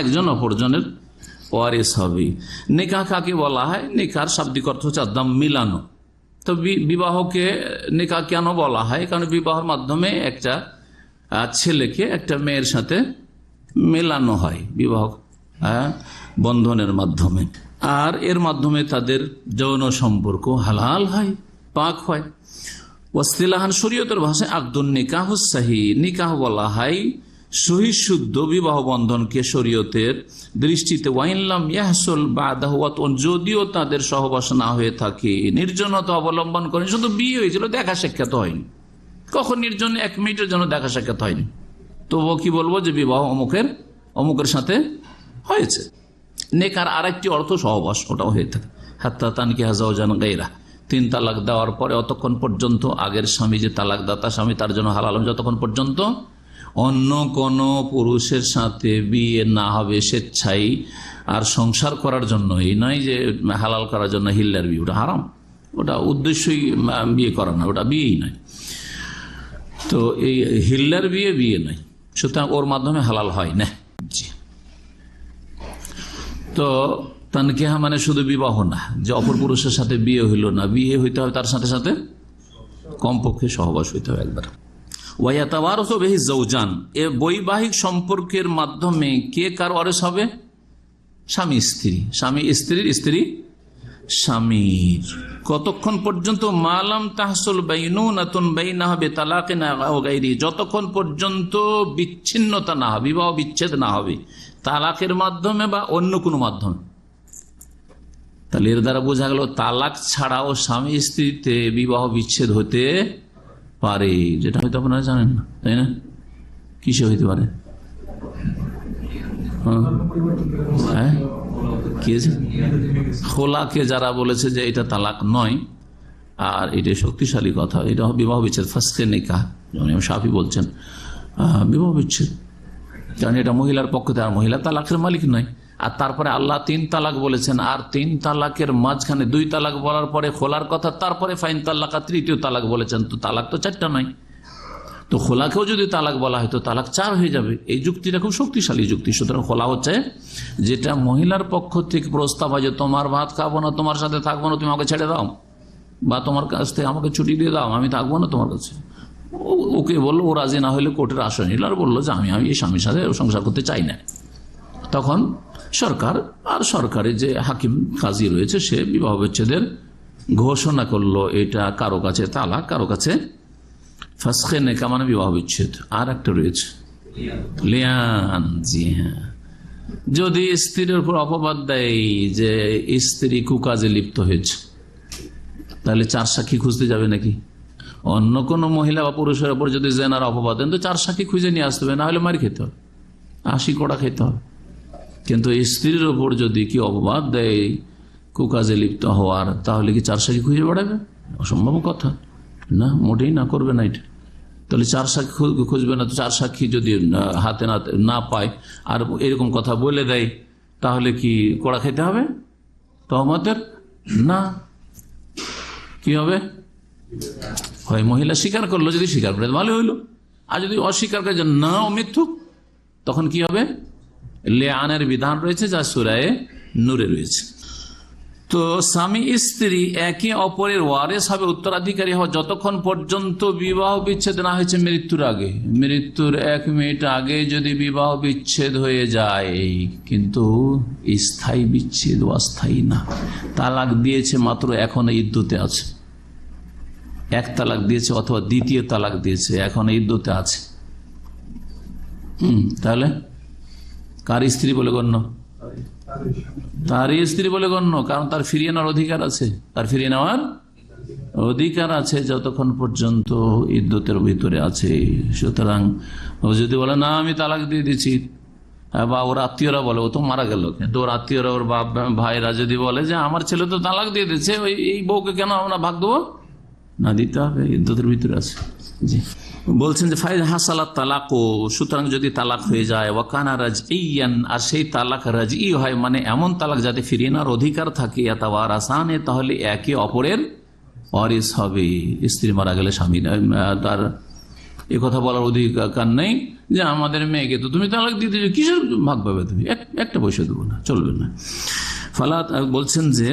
একজন অপরজনের ওয়ারিস হবে। নিকাহ কাকে বলা হয়? নিকার শাব্দিক অর্থ হচ্ছে আদাম, মিলানো। তো বিবাহকে নিকাহ কেন বলা হয়? কারণ বিবাহের মাধ্যমে একটা ছেলেকে একটা মেয়ের সাথে মেলানো হয়, বিবাহ বন্ধনের মাধ্যমে, আর এর মাধ্যমে তাদের যৌন সম্পর্ক হালাল হয়, পাক হয়। ওয়াসতিলাহান, শরীয়তের ভাষায় আকদুন নিকাহ সাহি, নিকাহ বলা হয় সহি শুদ্ধ বিবাহ বন্ধনকে শরীয়তের দৃষ্টিতে। ওয়াইনলাম ইয়াহসুল বাদাহু, যদিও তাদের সহবাস না হয়ে থাকে, নির্জনতা অবলম্বন করেন, শুধু বিয়ে হয়েছিল, দেখা সাক্ষাৎ হয়নি, কখন নির্জন 1 মিনিটের জন্য দেখা সাক্ষাৎ হয়নি, তবুও কি বলবো যে বিবাহ অমুকের সাথে হয়েছে। নেকার আরেকটি অর্থ সহবাস, ওটাও হয়ে থাকে। হাত্তা তানকিহা যাওজান গায়রা, 3 তালাক দেওয়ার পরে অতক্ষণ পর্যন্ত আগের স্বামী যে তালাক দাতা স্বামী, তার জন্য হালাল, যতক্ষণ পর্যন্ত অন্য কোন পুরুষের সাথে বিয়ে না হবে স্বেচ্ছাই, আর সংসার করার জন্য, এই নয় যে হালাল করার জন্য হিল্লার বিয়ে, ওটা হারাম, ওটা উদ্দেশ্যই বিয়ে করা না, ওটা বিয়েই নয়। তো এই হিল্লার বিয়ে নয়, সুতরাং ওর মাধ্যমে হালাল হয় না। জি। তো তানকিহা মানে শুধু বিবাহ না, যে অপর পুরুষের সাথে বিয়ে হইল না, বিয়ে হইতে হবে তার সাথে সাথে কমপক্ষে সহবাস হইতে হবে একবার। ওয়ায়াতাওয়ারাসু বিহি যাওজান, এ বৈবাহিক সম্পর্কের মাধ্যমে কে কার ওয়ারিস হবে? স্বামী স্ত্রী, স্বামী স্ত্রীর স্ত্রী স্বামীর। কতক্ষণ পর্যন্ত মালাম তাহসুল বাইনুনাতুন বাইনাহা বিতালাকিন আও গায়রি, যতক্ষণ পর্যন্ত বিচ্ছিন্নতা না হবে, বিবাহ বিচ্ছেদ না হবে তালাকের মাধ্যমে বা অন্য কোনো মাধ্যমে। তাহলে এর দ্বারা বোঝা গেল তালাক ছাড়াও স্বামী স্ত্রীতে বিবাহ বিচ্ছেদ হতে পারে, যেটা হয়তো আপনারা জানেন না, তাই না? কিসে হইতে পারে? হ্যাঁ, খোলাকে যারা বলেছে যে এটা তালাক নয় আর এটা শক্তিশালী কথা, এটা বিবাহ বিচ্ছেদ, ফাসখে নিকাহ, যেমন শাফি বলছেন বিবাহ বিচ্ছেদ, কারণ এটা মহিলার পক্ষ থেকে, আর মহিলা তালাকের মালিক নয়। আর তারপরে আল্লাহ 3 তালাক বলেছেন, আর 3 তালাকের মাঝখানে 2 তালাক বলার পরে খোলার কথা, তারপরে ফাইন তালাকা 3য় তালাক বলেছেন, তো তালাক তো 4টা নয়। তো খোলাকেও যদি তালাক বলা হয় তো তালাক 4 হয়ে যাবে। এই যুক্তিটা খুব শক্তিশালী যুক্তি। সুতরাং খোলা হচ্ছে যেটা মহিলার পক্ষ থেকে প্রস্তাব হয় যে তোমার ভাত খাবো না, তোমার সাথে থাকবো না, তুমি আমাকে ছেড়ে দাও, বা তোমার কাছ থেকে আমাকে ছুটি দিয়ে দাও, আমি থাকবো না তোমার কাছে। ওকে বললো, ও রাজি না হলে কোর্টের আশ্রয় নিল আর বললো যে আমি এই স্বামীর সাথে সংসার করতে চাই না। তখন সরকার আর সরকারের যে হাকিম কাজী রয়েছে সে বিবাহ বিচ্ছেদের ঘোষণা করলো। এটা কারো কাছে তালাক, কারো কাছে ফাসখে নেকা মানে বিবাহ বিচ্ছেদ। আর একটা রয়েছে লিয়ান। জি হ্যাঁ, যদি স্ত্রীর উপর অপবাদ দেয় যে স্ত্রী কুকাজে লিপ্ত হয়েছে, তাহলে 4 সাক্ষী খুঁজতে যাবে নাকি? অন্য কোন মহিলা বা পুরুষের উপর যদি জেনার অপবাদ দেন তো 4 সাক্ষী খুঁজে নিয়ে আসতে হবে, না হলে মারি খেতে হবে, 80 কোড়া খেতে হবে। কিন্তু স্ত্রীর উপর যদি কি অপবাদ দেয় কুকাজে লিপ্ত হওয়ার, তাহলে কি 4 সাক্ষী খুঁজে বেড়াবে? অসম্ভব কথা না, মোটেই না, করবে না এটা। তাহলে 4 সাক্ষী খুঁজবে না, তো 4 সাক্ষী যদি হাতে না পায় আর এরকম কথা বলে দেয়, তাহলে কি কোড়া খেতে হবে তহমতের? না, কি হবে? হয় মহিলা স্বীকার করলো, যদি স্বীকার করে ভালো হইলো, আর যদি অস্বীকার করে যে না ও মিথ্যুক, তখন কি হবে? লেআনের বিধান রয়েছে যা সূরা নূরে রয়েছে। তো স্বামী স্ত্রী একে অপরের ওয়ারেস হবে, উত্তরাধিকারী হবে যতক্ষণ পর্যন্ত বিবাহ বিচ্ছেদ না হয়েছে মৃত্যুর আগে। মৃত্যুর 1 মিনিট আগে যদি বিবাহ বিচ্ছেদ হয়ে যায়, কিন্তু স্থায়ী বিচ্ছেদ, অস্থায়ী না। তালাক দিয়েছে মাত্র, এখন ইদ্যতে আছে, 1 তালাক দিয়েছে অথবা 2য় তালাক দিয়েছে, এখন ইদ্যতে আছে। তাহলে কার স্ত্রী বলে গণ্য? তারই স্ত্রী বলে গণ্য, কারণ তার ফিরিয়ে নেওয়ার অধিকার আছে, তার ফিরিয়ে নেওয়ার অধিকার আছে যতক্ষণ পর্যন্ত ইদ্যতের ভিতরে আছে। সুতরাং ও যদি বলে না আমি তালাক দিয়ে দিচ্ছি, বা ওর আত্মীয়রা বলে ও তো মারা গেল, কিন্তু ওর আত্মীয়রা, ওর বাপ ভাইরা যদি বলে যে আমার ছেলে তো তালাক দিয়ে দিচ্ছে, এই বউকে কেন আমরা ভাগ দেবো? না, দিতে হবে, ইদ্যতের ভিতরে আছে। জি, বলছেন যে ফাইজ হাসালাত তালাক, সুতরাং যদি তালাক হয়ে যায়, ওয়াকানা রাজঈয়ান, আর সেই তালাক রাজঈ হয় মানে এমন তালাক যাতে ফিরিয়ে নেওয়ার অধিকার থাকে, ইয়াতাওয়ারাসানে, তাহলে একে অপরের ওয়ারিস হবে। স্ত্রী মারা গেলে স্বামী তার কথা বলার অধিকার নেই যে আমাদের মেয়েকে তো তুমি তালাক দিয়ে দিচ্ছ, কিসের ভাগ পাবে তুমি, একটা পয়সা দেবো না, চলবে না। ফালা বলছেন যে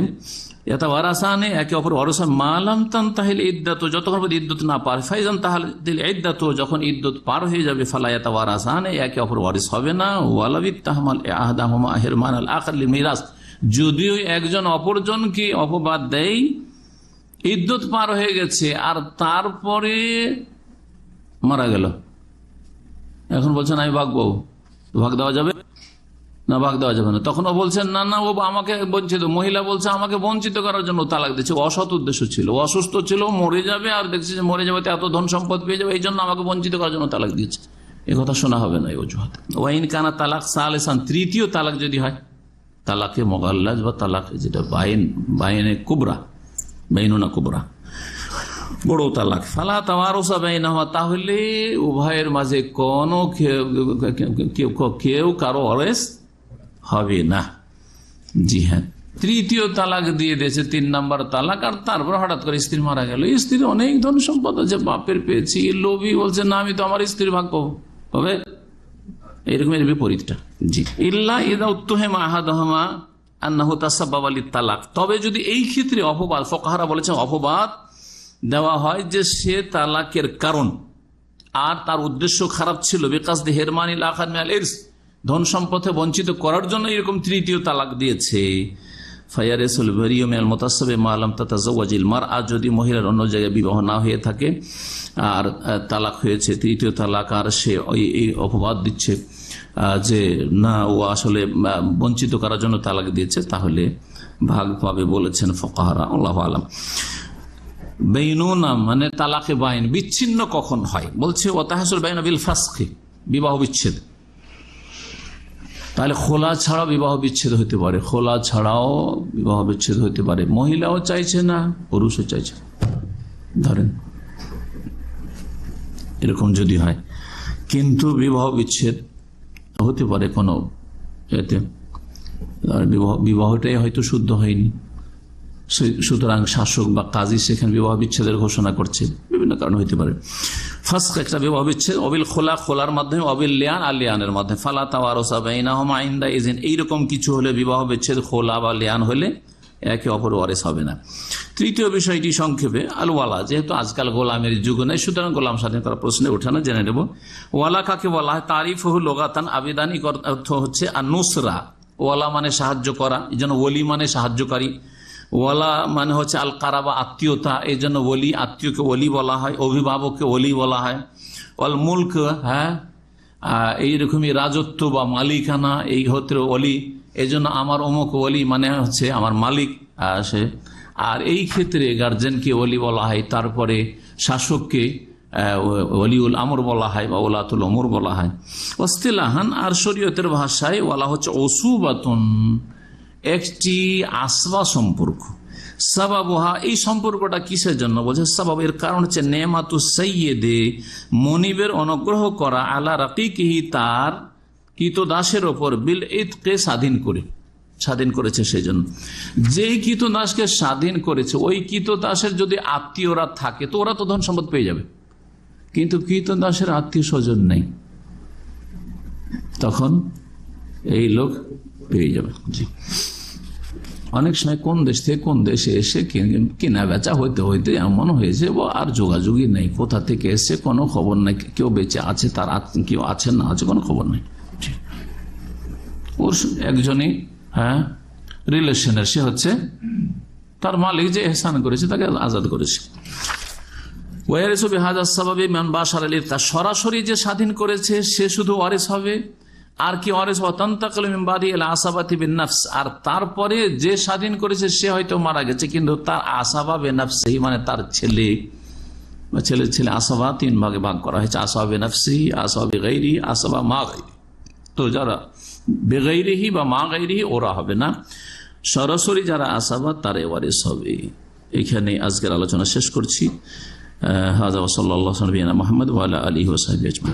ইয়াতাওয়ারাসানে, একে অপর ওয়ারিস মালাম তানতাহিল ইদ্দাত, যতক্ষণ পর্যন্ত ইদ্যত না পার, ফাইজান তাহলে ইদ্দাত, যখন ইদ্যত পার হয়ে যাবে, ফালা ইয়াতাওয়ারাসানে, একে অপর ওয়ারিস হবে না। ওয়ালাবিত তাহমাল আহদাহুমা হিরমান আল আখর লিল মিরাস, যদিও একজন অপরজনকে অপবাদ দেয়, ইদ্যত পার হয়ে গেছে আর তারপরে মারা গেল, এখন বলছেন আমি ভাগ পাবো, ভাগ দেওয়া যাবে না? ভাগ দেওয়া যাবে না। তখন ও বলছেন না না, ও আমাকে বঞ্চিত, মহিলা বলছে আমাকে বঞ্চিত করার জন্য তালাক দিচ্ছে, অসৎ উদ্দেশ্য ছিল, অসুস্থ ছিল, মরে যাবে, আর দেখছে যে মরে যাবে এত ধন সম্পদ পেয়ে যাবে, এই জন্য আমাকে বঞ্চিত করার জন্য তালাক দিচ্ছে। এ কথা শোনা হবে না এই অজুহাত। ওয়াইন কানা তালাক সালেসান, 3য় তালাক যদি হয়, তালাকে মোগাল্লাজ বা তালাক যেটা বাইনে কুবরা, বাইনুনা কুবরা, বড় তালাক, ফালা তাওয়ারুসা বাইনাহুমা, তাহলে উভয়ের মাঝে কোনো কেউ কারো ওয়ারিস হবে না। জি হ্যাঁ, 3য় তালাক দিয়ে দিয়েছে, 3 নম্বর তালাক, আর তারপর হঠাৎ করে স্ত্রী মারা গেল, স্ত্রীর অনেক ধন সম্পদ আছে, বাপের পেয়েছি, লোভী বলছে না আমি তো আমার স্ত্রীর ভাগ পাবো, হবে এরকম এর বিপরীতটা। জি, ইল্লা ইযা উত্তুহিমা আহাদুহুমা আন্নাহু তাসাব্বাবা লিত-তালাক, তবে যদি এই ক্ষেত্রে অপবাদ, ফুকাহারা বলেছেন অপবাদ দেওয়া হয় যে সে তালাকের কারণ আর তার উদ্দেশ্য খারাপ ছিল, বিকাসদি হিরমানিল আখার মিনাল ইরস, ধন সম্পদে বঞ্চিত করার জন্য এরকম 3য় তালাক দিয়েছে, ফায়ারিসুল বারিউ মিনাল মুতাসাব্বি মা লাম তাতাজাওয়াজিল মারআ, যদি মহিলার অন্য জায়গায় বিবাহ না হয়ে থাকে আর তালাক হয়েছে, তৃতীয় তালাক, আর সে এই অপবাদ দিচ্ছে যে না ও আসলে বঞ্চিত করার জন্য তালাক দিয়েছে, তাহলে ভাগ পাবে বলেছেন ফুকাহারা। আল্লাহু আলাম। বাইনুনা মানে তালাকে বাইন, বিচ্ছিন্ন কখন হয়? বলছে ওয়াতাহাসুল বাইনা বিল ফাসখি, বিবাহ বিচ্ছেদ। তাহলে খোলা ছাড়াও বিবাহ বিচ্ছেদ হতে পারে, খোলা ছাড়াও বিবাহ বিচ্ছেদ হতে পারে। মহিলাও চাইছে না, পুরুষও চাইছে, ধরেন এরকম যদি হয়, কিন্তু বিবাহ বিচ্ছেদ হতে পারে কোনো এতে, বিবাহটাই হয়তো শুদ্ধ হয়নি, সুতরাং শাসক বা কাজী সেখানে বিবাহ বিচ্ছেদের ঘোষণা করছে, বিভিন্ন কারণ হইতে পারে। ফাসখ একটা বিবাহ বিচ্ছেদ, অবিল খোলা, খোলার মাধ্যমে, অবিল লিয়ান, আর লিয়ানের মাধ্যমে। ফালা তাওয়ারুসা বাইনাহুমা ইনদা ইযিন, এইরকম কিছু হলে বিবাহ বিচ্ছেদ, খোলা বা লিয়ান হলে একে অপর ওয়ারিস হবে না। তৃতীয় বিষয়টি সংক্ষেপে আল ওয়ালা, যেহেতু আজকাল গোলামের যুগ নেই, সুতরাং গোলাম স্বাধীনতার প্রশ্নে ওঠানো জেনে নেব। ওয়ালা কাকে বলা হয়? তারিফহু লুগাতান, আবিধানিক অর্থ হচ্ছে আর নুসরা। ওয়ালা মানে সাহায্য করা, এই জন্য ওলি মানে সাহায্যকারী। ওয়ালা মানে হচ্ছে আল কারাবা, আত্মীয়তা, এই জন্য ওলি, আত্মীয়কে ওলি বলা হয়, অভিভাবককে ওলি বলা হয়। ওয়াল মুলক, হ্যাঁ এইরকমই রাজত্ব বা মালিকানা, এই হতে ওলি, এই জন্য আমার অমুক ওলি মানে হচ্ছে আমার মালিক সে। আর এই ক্ষেত্রে গার্জেনকে ওলি বলা হয়, তারপরে শাসককে ওলিউল আমর বলা হয় বা ওলাতুল আমর বলা হয়। ইসতিলাহান, আর শরীয়তের ভাষায় ওয়ালা হচ্ছে ওসুবাতুন, একটি আসবা সম্পর্ক। সাবাবুহা, এই সম্পর্কটা কিসের জন্য বলছে? সাবাব, এর কারণ হচ্ছে নেমাতু সাইয়্যিদে, মনিবের অনুগ্রহ করা, আলা রাকিকিহি, তার কৃতদাসের ওপর, বিল ইতকে, স্বাধীন করেছে সেই জন্য। যেই কৃতদাসকে স্বাধীন করেছে ওই কৃতদাসের যদি আত্মীয়রা থাকে তো ওরা তো ধন সম্পদ পেয়ে যাবে, কিন্তু কৃতদাসের আত্মীয় স্বজন নেই, তখন এই লোক পেয়ে যাবে। জি, অনেক সময় কোন দেশ থেকে কোন দেশে এসে কেনা বেচা হইতে হইতে এমন হয়েছে আর যোগাযোগই নেই, কোথা থেকে এসে কোনো খবর নাই, কেউ বেঁচে আছে, তার কেউ আছে না আছে কোনো খবর নেই। ওর একজনই রিলেশনের, সে হচ্ছে তার মালিক যে এহসান করেছে তাকে আজাদ করেছে। সরাসরি যে স্বাধীন করেছে সে শুধু ওয়ারিস হবে, আর কি ওয়ারিস? আর তারপরে যে স্বাধীন করেছে সে হয়তো মারা গেছে, কিন্তু তার আসাবা বেনাফসি, মানে তার ছেলে আসাবা তিন ভাগে ভাগ করা হয়েছে, আসাবা বেনাফসি, আসাবা বেগাইরি, আসাবা মা গাইরি। তো যারা বেগাইরিহি বা মা গাইরিহি ওরা হবে না, সরাসরি যারা আসাবা তারা ওয়ারিস হবে। এখানে আজকের আলোচনা শেষ করছি। হাযা ওয়া সাল্লাল্লাহু আলা নবিয়িনা মুহাম্মদ ওয়া আলা আলিহি ওয়া সাহবিহি আজমাইন।